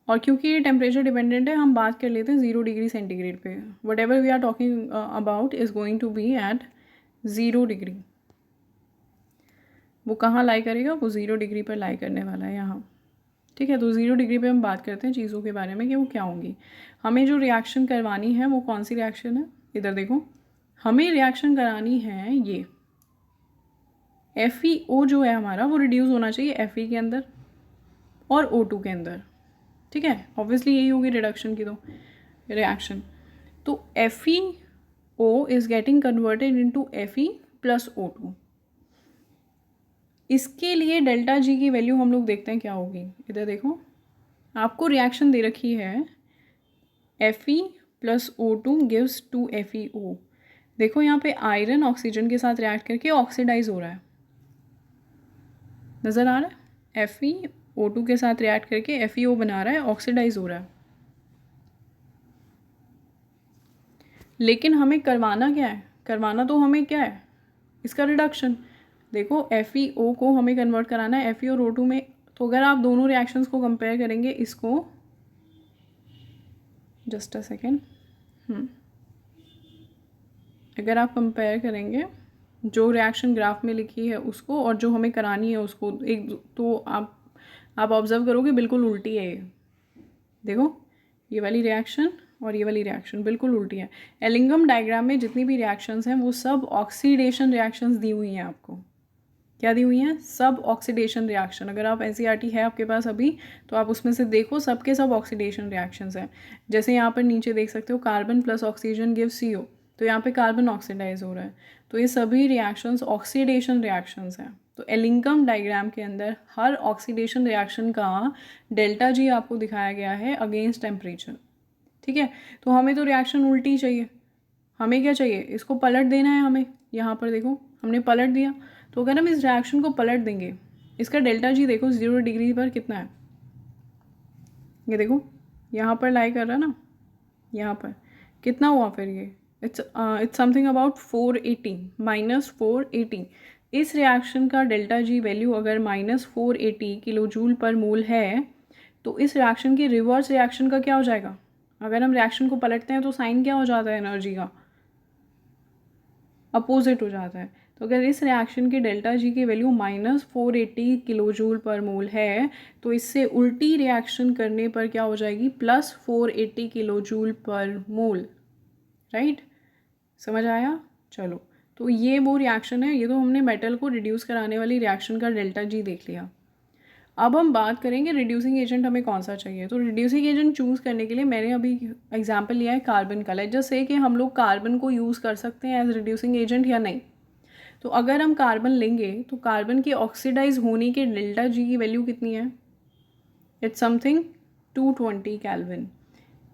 और क्योंकि ये टेम्परेचर डिपेंडेंट है हम बात कर लेते हैं 0 डिग्री सेंटीग्रेड पे। Whatever we are talking about is going to be at 0 degree. वो कहाँ लाई करेगा, वो 0 डिग्री पर लाई करने वाला है यहाँ, ठीक है। तो 0 डिग्री पे हम बात करते हैं चीज़ों के बारे में कि वो क्या होंगी। हमें जो रिएक्शन करवानी है वो कौन सी रिएक्शन है, इधर देखो, हमें रिएक्शन करानी है ये FeO जो है हमारा वो रिड्यूस होना चाहिए Fe के अंदर और O2 के अंदर, ठीक है। ऑब्वियसली यही होगी रिडक्शन की तो रिएक्शन। तो FeO is getting converted into Fe plus O2। इसके लिए डेल्टा जी की वैल्यू हम लोग देखते हैं क्या होगी। इधर देखो आपको रिएक्शन दे रखी है Fe plus O2 gives 2 FeO। देखो यहाँ पे आयरन ऑक्सीजन के साथ रिएक्ट करके ऑक्सीडाइज हो रहा है, नज़र आ रहा है। FeO2 के साथ रिएक्ट करके FeO बना रहा है, ऑक्सीडाइज हो रहा है। लेकिन हमें करवाना क्या है, करवाना तो हमें क्या है, इसका रिडक्शन। देखो FeO को हमें कन्वर्ट कराना है Fe और O2 में। तो अगर आप दोनों रिएक्शंस को कंपेयर करेंगे, इसको जस्ट अ सेकेंड, अगर आप कंपेयर करेंगे जो रिएक्शन ग्राफ में लिखी है उसको और जो हमें करानी है उसको, एक तो आप ऑब्जर्व करोगे बिल्कुल उल्टी है ये। देखो ये वाली रिएक्शन और ये वाली रिएक्शन बिल्कुल उल्टी है। एलिंगम डायग्राम में जितनी भी रिएक्शंस हैं वो सब ऑक्सीडेशन रिएक्शंस दी हुई हैं आपको। क्या दी हुई हैं, सब ऑक्सीडेशन रिएक्शन। अगर आप एनसीईआरटी है आपके पास अभी तो आप उसमें से देखो, सब के सब ऑक्सीडेशन रिएक्शंस हैं। जैसे यहाँ पर नीचे देख सकते हो carbon plus oxygen give CO, तो यहाँ पे कार्बन ऑक्सीडाइज हो रहा है। तो ये सभी रिएक्शंस ऑक्सीडेशन रिएक्शंस हैं। तो एलिंगम डायग्राम के अंदर हर ऑक्सीडेशन रिएक्शन का डेल्टा जी आपको दिखाया गया है अगेंस्ट टेम्परेचर, ठीक है। तो हमें तो रिएक्शन उल्टी चाहिए, हमें क्या चाहिए, इसको पलट देना है हमें। यहाँ पर देखो हमने पलट दिया, तो अगर हम इस रिएक्शन को पलट देंगे, इसका डेल्टा जी देखो 0 डिग्री पर कितना है, ये देखो यहाँ पर लाई कर रहा है ना, यहाँ पर कितना हुआ फिर ये, इट्स समथिंग अबाउट 480 -480। इस रिएक्शन का डेल्टा जी वैल्यू अगर -480 किलो जूल पर मोल है तो इस रिएक्शन की रिवर्स रिएक्शन का क्या हो जाएगा। अगर हम रिएक्शन को पलटते हैं तो साइन क्या हो जाता है एनर्जी का, अपोजिट हो जाता है। तो अगर इस रिएक्शन की डेल्टा जी की वैल्यू -480 किलो जूल पर मोल है तो इससे उल्टी रिएक्शन करने पर क्या हो जाएगी, +480 किलो जूल पर मोल। राइट, समझ आया? चलो, तो ये वो रिएक्शन है, ये तो हमने मेटल को रिड्यूस कराने वाली रिएक्शन का डेल्टा जी देख लिया। अब हम बात करेंगे रिड्यूसिंग एजेंट हमें कौन सा चाहिए। तो रिड्यूसिंग एजेंट चूज़ करने के लिए मैंने अभी एग्जांपल लिया है कार्बन का। लेट्स जस्ट से कि हम लोग कार्बन को यूज़ कर सकते हैं एज रिड्यूसिंग एजेंट या नहीं। तो अगर हम कार्बन लेंगे तो कार्बन के ऑक्सीडाइज होने के डेल्टा जी की वैल्यू कितनी है? It's something 220 kelvin.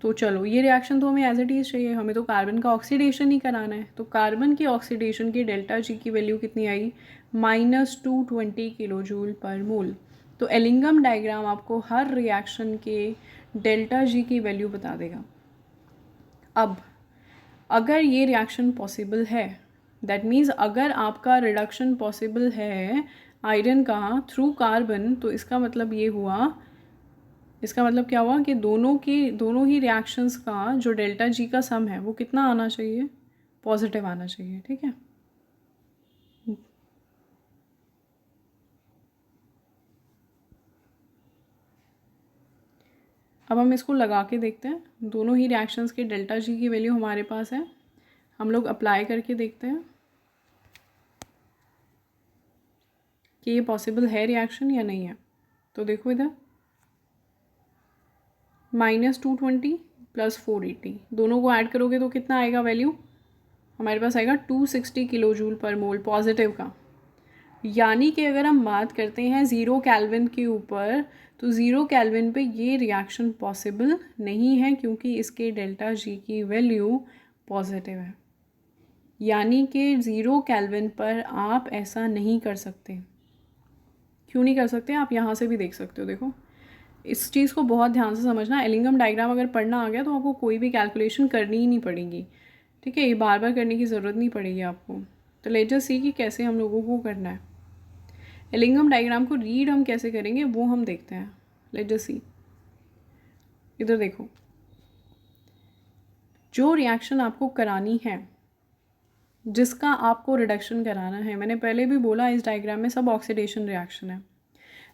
तो चलो, ये रिएक्शन तो हमें एज इट इज़ चाहिए, हमें तो कार्बन का ऑक्सीडेशन ही कराना है। तो कार्बन की ऑक्सीडेशन की डेल्टा जी की वैल्यू कितनी आई? -220 किलो जूल पर मोल। तो एलिंगम डायग्राम आपको हर रिएक्शन के डेल्टा जी की वैल्यू बता देगा। अब अगर ये रिएक्शन पॉसिबल है, दैट मीन्स अगर आपका रिडक्शन पॉसिबल है आयरन का थ्रू कार्बन, तो इसका मतलब ये हुआ, इसका मतलब क्या हुआ कि दोनों ही रिएक्शंस का जो डेल्टा जी का सम है वो कितना आना चाहिए? पॉजिटिव आना चाहिए। ठीक है, अब हम इसको लगा के देखते हैं। दोनों ही रिएक्शंस के डेल्टा जी की वैल्यू हमारे पास है, हम लोग अप्लाई करके देखते हैं कि ये पॉसिबल है रिएक्शन या नहीं है। तो देखो इधर -220 + 480, दोनों को ऐड करोगे तो कितना आएगा वैल्यू? हमारे पास आएगा 260 किलो जूल पर मोल पॉजिटिव का। यानी कि अगर हम बात करते हैं 0 केल्विन के ऊपर, तो 0 केल्विन पे ये रिएक्शन पॉसिबल नहीं है क्योंकि इसके डेल्टा जी की वैल्यू पॉजिटिव है। यानी कि 0 केल्विन पर आप ऐसा नहीं कर सकते। क्यों नहीं कर सकते? आप यहाँ से भी देख सकते हो। देखो, इस चीज़ को बहुत ध्यान से समझना। एलिंगम डायग्राम अगर पढ़ना आ गया तो आपको कोई भी कैलकुलेशन करनी ही नहीं पड़ेगी। ठीक है, ये बार बार करने की ज़रूरत नहीं पड़ेगी आपको। तो लेट्स जस्ट सी कि कैसे हम लोगों को करना है। एलिंगम डायग्राम को रीड हम कैसे करेंगे वो हम देखते हैं। लेट्स जस्ट सी, इधर देखो, जो रिएक्शन आपको करानी है, जिसका आपको रिडक्शन कराना है, मैंने पहले भी बोला इस डायग्राम में सब ऑक्सीडेशन रिएक्शन है,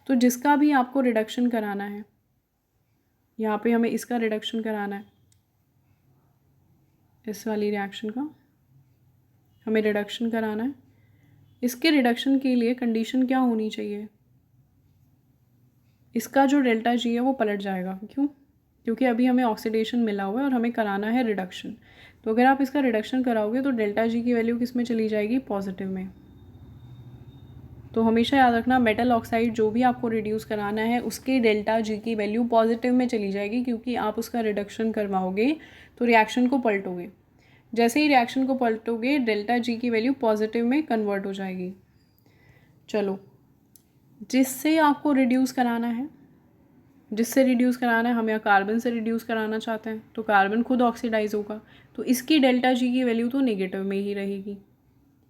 तो जिसका भी आपको रिडक्शन कराना है, यहाँ पे हमें इसका रिडक्शन कराना है, इस वाली रिएक्शन का हमें रिडक्शन कराना है। इसके रिडक्शन के लिए कंडीशन क्या होनी चाहिए? इसका जो डेल्टा जी है वो पलट जाएगा। क्यों? क्योंकि अभी हमें ऑक्सीडेशन मिला हुआ है और हमें कराना है रिडक्शन। तो अगर आप इसका रिडक्शन कराओगे तो डेल्टा जी की वैल्यू किस में चली जाएगी? पॉजिटिव में। तो हमेशा याद रखना, मेटल ऑक्साइड जो भी आपको रिड्यूस कराना है उसके डेल्टा जी की वैल्यू पॉजिटिव में चली जाएगी, क्योंकि आप उसका रिडक्शन करवाओगे तो रिएक्शन को पलटोगे। जैसे ही रिएक्शन को पलटोगे डेल्टा जी की वैल्यू पॉजिटिव में कन्वर्ट हो जाएगी। चलो, जिससे आपको रिड्यूस कराना है, जिससे रिड्यूस कराना है, हम यहाँ कार्बन से रिड्यूस कराना चाहते हैं, तो कार्बन खुद ऑक्सीडाइज होगा, तो इसकी डेल्टा जी की वैल्यू तो नेगेटिव में ही रहेगी।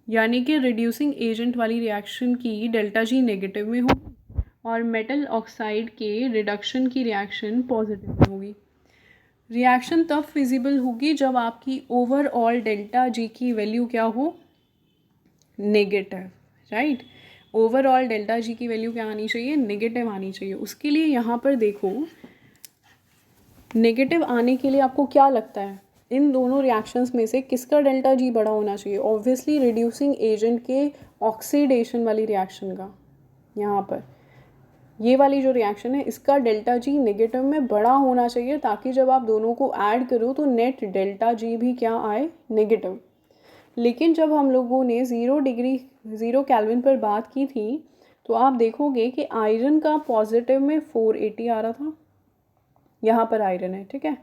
यानी कि रिड्यूसिंग एजेंट वाली रिएक्शन की डेल्टा जी नेगेटिव में होगी और मेटल ऑक्साइड के रिडक्शन की रिएक्शन पॉजिटिव में होगी। रिएक्शन तब फिजिबल होगी जब आपकी ओवरऑल डेल्टा जी की वैल्यू क्या हो? Negative, right. Overall delta G की वैल्यू क्या आनी चाहिए? नेगेटिव आनी चाहिए। उसके लिए यहाँ पर देखो, नेगेटिव आने के लिए आपको क्या लगता है इन दोनों रिएक्शंस में से किसका डेल्टा जी बड़ा होना चाहिए? ऑब्वियसली रिड्यूसिंग एजेंट के ऑक्सीडेशन वाली रिएक्शन का। यहाँ पर ये वाली जो रिएक्शन है इसका डेल्टा जी नेगेटिव में बड़ा होना चाहिए, ताकि जब आप दोनों को ऐड करो तो नेट डेल्टा जी भी क्या आए? नेगेटिव। लेकिन जब हम लोगों ने 0 केल्विन पर बात की थी तो आप देखोगे कि आयरन का पॉजिटिव में 480 आ रहा था। यहाँ पर आयरन है, ठीक है,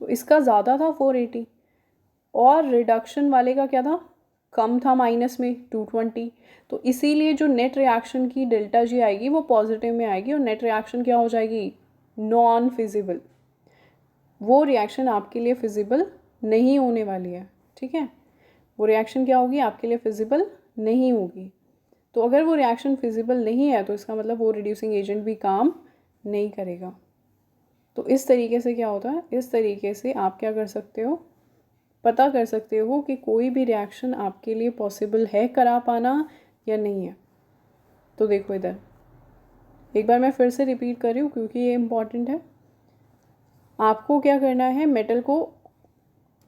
तो इसका ज़्यादा था 480, और रिडक्शन वाले का क्या था? कम था, माइनस में 220। तो इसीलिए जो नेट रिएक्शन की डेल्टा जी आएगी वो पॉजिटिव में आएगी और नेट रिएक्शन क्या हो जाएगी? Non feasible. वो रिएक्शन आपके लिए फिजिबल नहीं होने वाली है। ठीक है, वो रिएक्शन क्या होगी? आपके लिए फिजिबल नहीं होगी। तो अगर वो रिएक्शन फिजिबल नहीं है तो इसका मतलब वो रिड्यूसिंग एजेंट भी काम नहीं करेगा। तो इस तरीके से क्या होता है? इस तरीके से आप क्या कर सकते हो? पता कर सकते हो कि कोई भी रिएक्शन आपके लिए पॉसिबल है करा पाना या नहीं है। तो देखो इधर एक बार मैं फिर से रिपीट कर रही हूँ क्योंकि ये इम्पॉर्टेंट है। आपको क्या करना है? मेटल को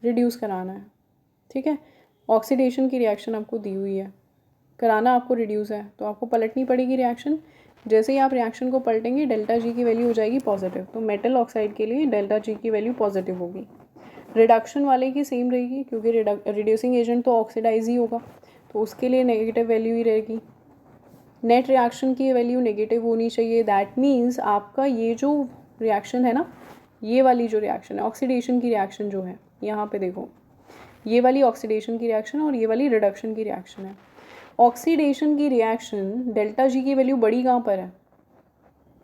रिड्यूस कराना है। ठीक है, ऑक्सीडेशन की रिएक्शन आपको दी हुई है, कराना आपको रिड्यूस है, तो आपको पलटनी पड़ेगी रिएक्शन। जैसे ही आप रिएक्शन को पलटेंगे डेल्टा जी की वैल्यू हो जाएगी पॉजिटिव, तो मेटल ऑक्साइड के लिए डेल्टा जी की वैल्यू पॉजिटिव होगी। रिडक्शन वाले की सेम रहेगी, क्योंकि रिड्यूसिंग एजेंट तो ऑक्सीडाइज ही होगा, तो उसके लिए नेगेटिव वैल्यू ही रहेगी। नेट रिएक्शन की वैल्यू नेगेटिव होनी चाहिए। दैट मीन्स आपका ये जो रिएक्शन है ना, ये वाली जो रिएक्शन है ऑक्सीडेशन की रिएक्शन जो है, यहाँ पे देखो ये वाली ऑक्सीडेशन की रिएक्शन और ये वाली रिडक्शन की रिएक्शन है। ऑक्सीडेशन की रिएक्शन डेल्टा जी की वैल्यू बड़ी कहाँ पर है,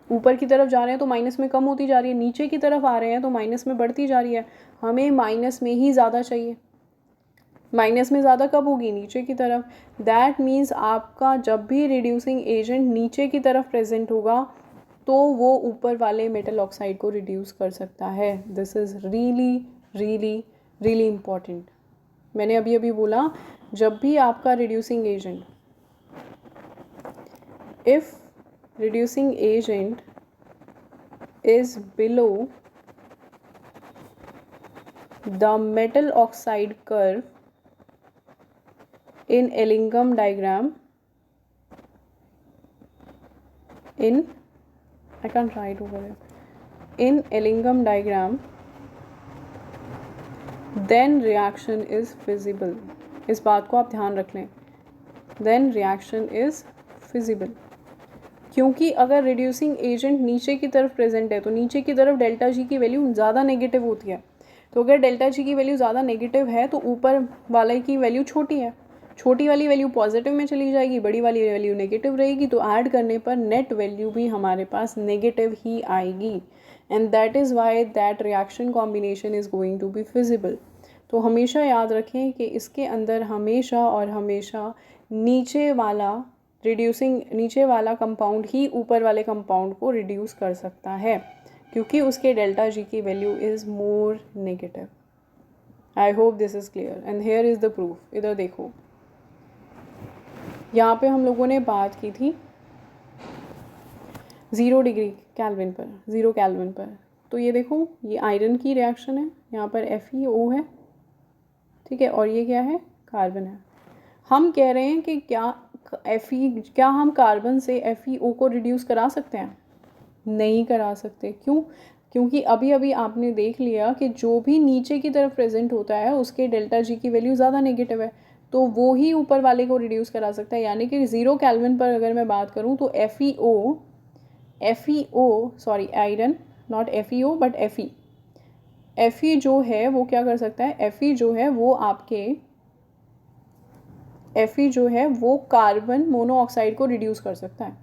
ऊपर की तरफ जा रहे हैं तो माइनस में कम होती जा रही है, नीचे की तरफ आ रहे हैं तो माइनस में बढ़ती जा रही है। हमें माइनस में ही ज़्यादा चाहिए, माइनस में ज़्यादा कब होगी, नीचे की तरफ। दैट मीन्स आपका जब भी रिड्यूसिंग एजेंट नीचे की तरफ प्रेजेंट होगा तो वो ऊपर वाले मेटल ऑक्साइड को रिड्यूस कर सकता है। This is really really really important. मैंने अभी अभी बोला, जब भी आपका reducing agent, if reducing agent is below the metal oxide curve in Ellingham diagram, in I can't write over here, in Ellingham diagram, then reaction is feasible। इस बात को आप ध्यान रख लें, then reaction is feasible। क्योंकि अगर रिड्यूसिंग एजेंट नीचे की तरफ प्रेजेंट है तो नीचे की तरफ डेल्टा जी की वैल्यू ज़्यादा नेगेटिव होती है, तो अगर डेल्टा जी की वैल्यू ज़्यादा नेगेटिव है तो ऊपर वाले की वैल्यू छोटी है, छोटी वाली वैल्यू पॉजिटिव में चली जाएगी, बड़ी वाली वैल्यू नेगेटिव रहेगी, तो ऐड करने पर नेट वैल्यू भी हमारे पास नेगेटिव ही आएगी। And that is why that reaction combination is going to be feasible. तो हमेशा याद रखें कि इसके अंदर हमेशा और हमेशा नीचे वाला कंपाउंड ही ऊपर वाले कंपाउंड को रिड्यूस कर सकता है, क्योंकि उसके डेल्टा जी की value is more negative. I hope this is clear and here is the proof. इधर देखो, यहाँ पे हम लोगों ने बात की थी 0 डिग्री केल्विन पर, 0 केल्विन पर। तो ये देखो, ये आयरन की रिएक्शन है, यहाँ पर FeO है, ठीक है, और ये क्या है, कार्बन है। हम कह रहे हैं कि क्या हम कार्बन से FeO को रिड्यूस करा सकते हैं? नहीं करा सकते। क्यों? क्योंकि अभी अभी आपने देख लिया कि जो भी नीचे की तरफ प्रेजेंट होता है उसके डेल्टा जी की वैल्यू ज़्यादा नेगेटिव है, तो वो ही ऊपर वाले को रिड्यूस करा सकता है। यानी कि 0 केल्विन पर अगर मैं बात करूँ तो iron, not FeO but Fe जो है वो क्या कर सकता है, Fe जो है वो कार्बन मोनोऑक्साइड को रिड्यूस कर सकता है,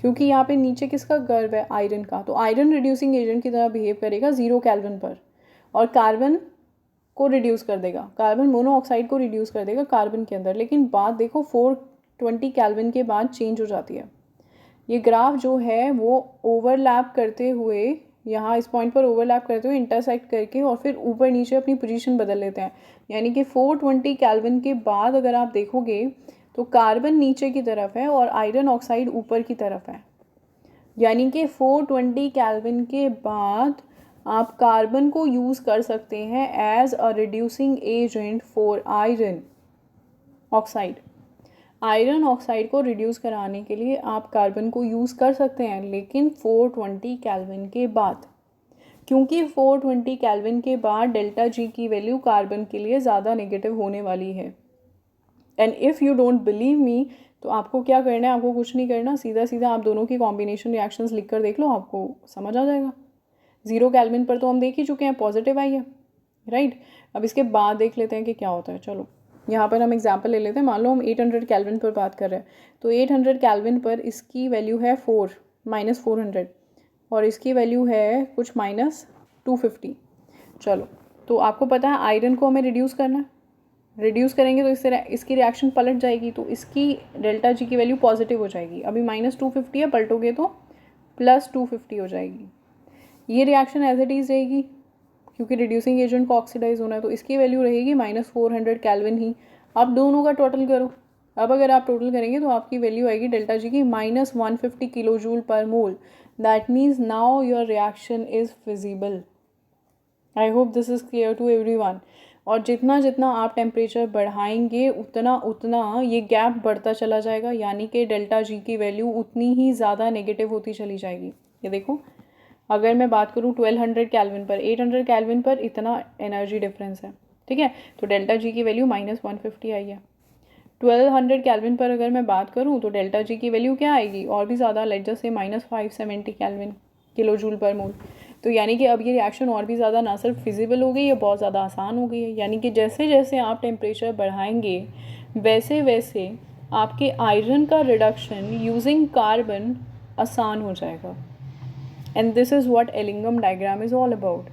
क्योंकि यहाँ पे नीचे किसका गर्व है, आयरन का। तो आयरन रिड्यूसिंग एजेंट की तरह बिहेव करेगा 0 केल्विन पर और कार्बन को रिड्यूस कर देगा, कार्बन मोनोऑक्साइड को रिड्यूस कर देगा कार्बन के अंदर। लेकिन बात देखो 420 केल्विन के बाद चेंज हो जाती है। ये ग्राफ जो है वो ओवरलैप करते हुए, यहाँ इस पॉइंट पर ओवरलैप करते हुए इंटरसेक्ट करके और फिर ऊपर नीचे अपनी पोजीशन बदल लेते हैं। यानी कि 420 केल्विन के बाद अगर आप देखोगे तो कार्बन नीचे की तरफ है और आयरन ऑक्साइड ऊपर की तरफ है। यानी कि 420 केल्विन के बाद आप कार्बन को यूज़ कर सकते हैं as a reducing agent for iron oxide. Iron oxide को रिड्यूस कराने के लिए आप कार्बन को यूज़ कर सकते हैं, लेकिन 420 केल्विन के बाद, क्योंकि 420 केल्विन के बाद डेल्टा जी की वैल्यू कार्बन के लिए ज़्यादा नेगेटिव होने वाली है। And if you don't believe me, तो आपको क्या करना है, आपको कुछ नहीं करना, सीधा सीधा आप दोनों की कॉम्बिनेशन रिएक्शंस लिख कर देख लो, आपको समझ आ जाएगा। 0 केल्विन पर तो हम देख ही चुके हैं, पॉजिटिव आई है, राइट। अब इसके बाद देख लेते हैं कि क्या होता है। चलो यहाँ पर हम एग्जाम्पल ले लेते हैं। मान लो हम 800 केल्विन पर बात कर रहे हैं, तो 800 केल्विन पर इसकी वैल्यू है -400 और इसकी वैल्यू है कुछ -250। चलो, तो आपको पता है आयरन को हमें रिड्यूस करना है, रिड्यूस करेंगे तो इसकी रिएक्शन पलट जाएगी, तो इसकी डेल्टा जी की वैल्यू पॉजिटिव हो जाएगी। अभी -250 है, पलटोगे तो +250 हो जाएगी। ये रिएक्शन एज इट इज़ रहेगी, क्योंकि रिड्यूसिंग एजेंट को ऑक्सीडाइज होना है, तो इसकी वैल्यू रहेगी -400 केल्विन ही। आप दोनों का टोटल करो। अब अगर आप टोटल करेंगे तो आपकी वैल्यू आएगी डेल्टा जी की -150 kilo joule per mole. That means now your reaction is feasible. I hope this is clear to everyone. और जितना जितना आप टेम्परेचर बढ़ाएंगे उतना उतना ये गैप बढ़ता चला जाएगा, यानी कि डेल्टा जी की वैल्यू उतनी ही ज़्यादा नेगेटिव होती चली जाएगी। ये देखो, अगर मैं बात करूँ 1200 केल्विन पर, 800 केल्विन पर इतना एनर्जी डिफरेंस है, ठीक है, तो डेल्टा जी की वैल्यू -150 आई है। 1200 केल्विन पर अगर मैं बात करूँ तो डेल्टा जी की वैल्यू क्या आएगी, और भी ज़्यादा, let just say -570 kelvin, kilo joule per मोल। तो यानी कि अब ये रिएक्शन और भी ज़्यादा ना सिर्फ फिजिबल हो गई, ये बहुत ज़्यादा आसान हो गई है। यानी कि जैसे जैसे आप टेम्परेचर बढ़ाएंगे वैसे वैसे आपके आयरन का रिडक्शन यूजिंग कार्बन आसान हो जाएगा। And this is what Ellingham diagram is all about.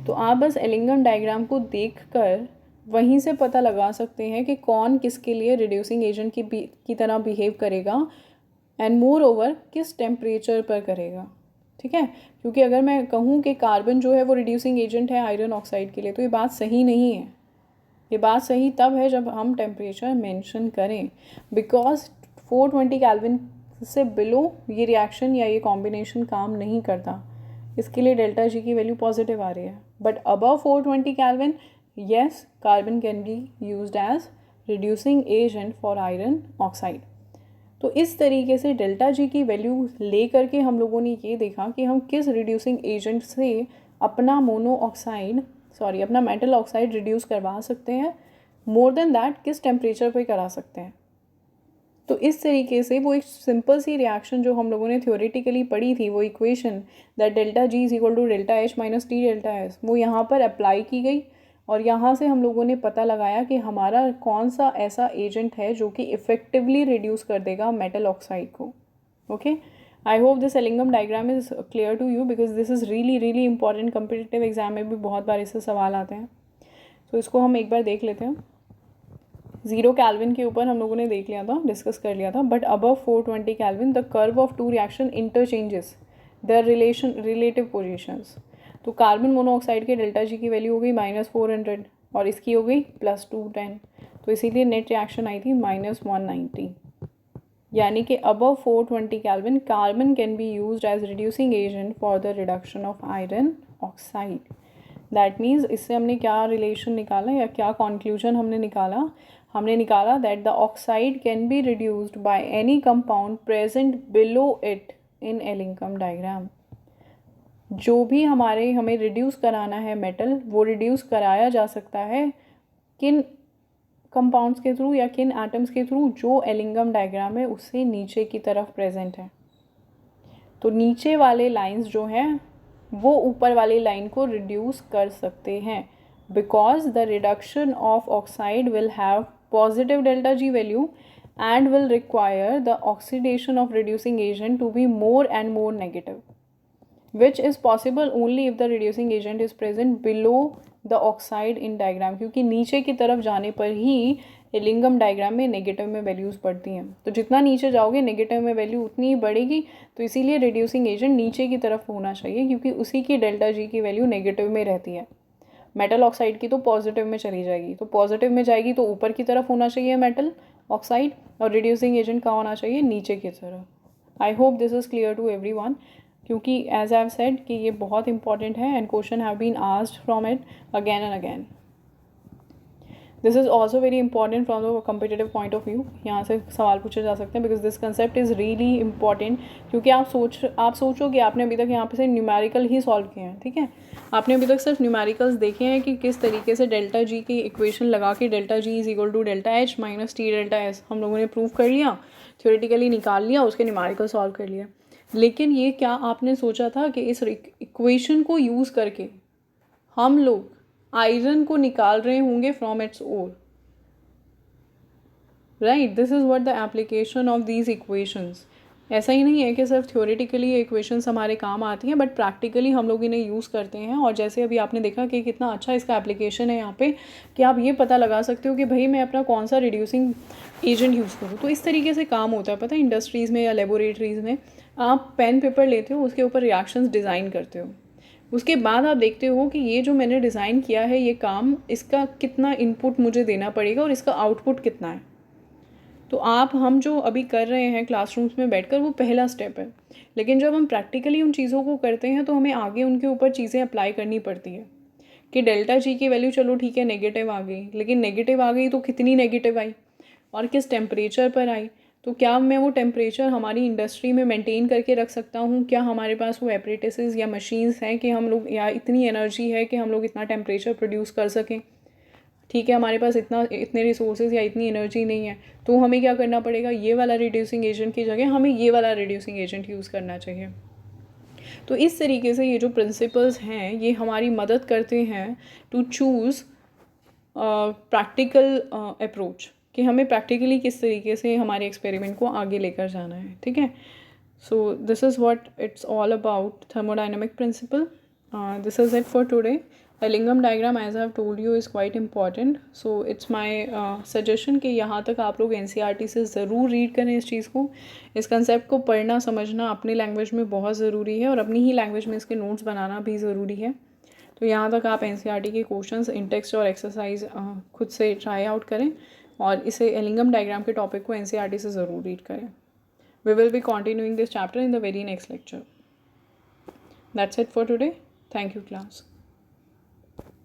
तो आप बस एलिंगम डायग्राम को देख कर वहीं से पता लगा सकते हैं कि कौन किसके लिए रिड्यूसिंग एजेंट की तरह बिहेव करेगा, एंड मोर ओवर किस टेम्परेचर पर करेगा, ठीक है। क्योंकि अगर मैं कहूँ कि कार्बन जो है वो रिड्यूसिंग एजेंट है आयरन ऑक्साइड के लिए, तो ये बात सही नहीं है। ये बात सही तब है जब हम टेम्परेचर मेंशन करें, बिकॉज 420 केल्विन से बिलो ये रिएक्शन या ये कॉम्बिनेशन काम नहीं करता। इसके लिए डेल्टा जी की वैल्यू पॉजिटिव आ रही है। But above 420 kelvin, yes, carbon can be used as reducing agent for iron oxide. तो इस तरीके से डेल्टा जी की वैल्यू ले करके हम लोगों ने ये देखा कि हम किस रिड्यूसिंग एजेंट से अपना अपना मेटल ऑक्साइड रिड्यूस करवा सकते हैं, मोर देन दैट किस टेम्परेचर पे करा सकते हैं। तो इस तरीके से वो एक सिंपल सी रिएक्शन जो हम लोगों ने थ्योरेटिकली पढ़ी थी, वो equation that delta G is equal to delta H minus T delta S, वो यहाँ पर अप्लाई की गई, और यहाँ से हम लोगों ने पता लगाया कि हमारा कौन सा ऐसा एजेंट है जो कि इफ़ेक्टिवली रिड्यूस कर देगा मेटल ऑक्साइड को। Okay, I hope this Ellingham diagram is clear to you, because this is really really important. Competitive exam में भी बहुत बार इससे सवाल आते हैं। तो इसको हम एक बार देख लेते हैं। 0 केल्विन के ऊपर हम लोगों ने देख लिया था, डिस्कस कर लिया था। But above 420 kelvin the curve of two reaction interchanges their relative positions. तो कार्बन मोनोऑक्साइड के डेल्टा जी की वैल्यू हो गई -400 और इसकी हो गई +210, तो इसीलिए नेट रिएक्शन आई थी -190। यानी कि above 420 kelvin carbon can be used as reducing agent for the reduction of iron oxide. That means इससे हमने क्या रिलेशन निकाला या क्या कॉन्क्लूजन हमने निकाला that the oxide can be reduced by any compound present below it in Ellingham diagram. जो भी हमें रिड्यूस कराना है मेटल, वो रिड्यूस कराया जा सकता है किन कंपाउंड्स के थ्रू या किन एटम्स के थ्रू जो एलिंगम डायग्राम है उससे नीचे की तरफ प्रेजेंट है। तो नीचे वाले लाइंस जो हैं वो ऊपर वाली लाइन को रिड्यूस कर सकते हैं, because the reduction of oxide will have positive delta G value and will require the oxidation of reducing agent to be more and more negative, which is possible only if the reducing agent is present below the oxide in diagram, क्योंकि नीचे की तरफ जाने पर ही एलिंगम डायग्राम में नेगेटिव में वैल्यूज़ बढ़ती हैं। तो जितना नीचे जाओगे नेगेटिव में वैल्यू उतनी ही बढ़ेगी। तो इसीलिए रिड्यूसिंग एजेंट नीचे की तरफ होना चाहिए, क्योंकि उसी की डेल्टा जी की वैल्यू नेगेटिव में रहती है। मेटल ऑक्साइड की तो पॉजिटिव में चली जाएगी, तो पॉजिटिव में जाएगी तो ऊपर की तरफ होना चाहिए मेटल ऑक्साइड, और रिड्यूसिंग एजेंट का होना चाहिए नीचे की तरफ। I hope this is clear to everyone, क्योंकि एज आई हैव सेड कि ये बहुत इंपॉर्टेंट है and question have been asked from it again and again. This is also very important from the competitive point of view. यहाँ से सवाल पूछे जा सकते हैं, because this concept is really important. क्योंकि आप सोचोगे आपने अभी तक यहाँ पे से न्यूमेरिकल ही सॉल्व किए हैं, ठीक है, आपने अभी तक सिर्फ न्यूमेरिकल्स देखे हैं कि किस तरीके से डेल्टा जी की इक्वेशन लगा के delta G is equal to delta H minus T delta S हम लोगों ने प्रूव कर लिया, थ्योरेटिकली निकाल लिया, उसके न्यूमेरिकल सॉल्व कर लिया। लेकिन ये क्या आपने सोचा था कि इस इक्वेशन को यूज़ करके हम लोग आयरन को निकाल रहे होंगे from its ore, right? This is what the application of these equations. ऐसा ही नहीं है कि सिर्फ थ्योरेटिकली ये इक्वेशंस हमारे काम आती हैं, बट प्रैक्टिकली हम लोग इन्हें यूज़ करते हैं। और जैसे अभी आपने देखा कि कितना अच्छा इसका एप्लीकेशन है यहाँ पे, कि आप ये पता लगा सकते हो कि भाई मैं अपना कौन सा रिड्यूसिंग एजेंट यूज़ करूँ। तो इस तरीके से काम होता है, पता है, इंडस्ट्रीज़ में या लेबोरेटरीज़ में आप पेन पेपर लेते हो, उसके ऊपर रिएक्शंस डिज़ाइन करते हो, उसके बाद आप देखते हो कि ये जो मैंने डिज़ाइन किया है ये काम, इसका कितना इनपुट मुझे देना पड़ेगा और इसका आउटपुट कितना है। तो हम जो अभी कर रहे हैं क्लासरूम्स में बैठकर, वो पहला स्टेप है। लेकिन जब हम प्रैक्टिकली उन चीज़ों को करते हैं तो हमें आगे उनके ऊपर चीज़ें अप्लाई करनी पड़ती है। कि डेल्टा जी की वैल्यू चलो ठीक है नेगेटिव आ गई, लेकिन नेगेटिव आ गई तो कितनी नेगेटिव आई और किस टेम्परेचर पर आई, तो क्या मैं वो टेम्परेचर हमारी इंडस्ट्री में मेंटेन करके रख सकता हूँ, क्या हमारे पास वो एपरेटिसेस या मशीन्स हैं कि हम लोग, या इतनी एनर्जी है कि हम लोग इतना टेम्परेचर प्रोड्यूस कर सकें। ठीक है, हमारे पास इतने रिसोर्सेज या इतनी एनर्जी नहीं है, तो हमें क्या करना पड़ेगा, ये वाला रिड्यूसिंग एजेंट की जगह हमें ये वाला रिड्यूसिंग एजेंट यूज़ करना चाहिए। तो इस तरीके से ये जो प्रिंसिपल्स हैं ये हमारी मदद करते हैं टू चूज़ प्रैक्टिकल अप्रोच, कि हमें प्रैक्टिकली किस तरीके से हमारे एक्सपेरिमेंट को आगे लेकर जाना है। ठीक है, so this is what it's all about thermodynamic principle. This is it for today. The Lingam diagram, as I have told you, is quite important. So it's my suggestion कि यहाँ तक आप लोग NCERT से ज़रूर रीड करें इस चीज़ को। इस कंसेप्ट को पढ़ना समझना अपनी लैंग्वेज में बहुत ज़रूरी है और अपनी ही लैंग्वेज में इसके नोट्स बनाना भी ज़रूरी है। तो यहाँ तक आप NCERT के क्वेश्चंस इन टेक्स्ट और एक्सरसाइज खुद से ट्राई आउट करें और इसे लिंगम डायग्राम के टॉपिक को NCERT से ज़रूर रीड करें. We will be continuing this chapter in the very next lecture. That's it for today. Thank you, class.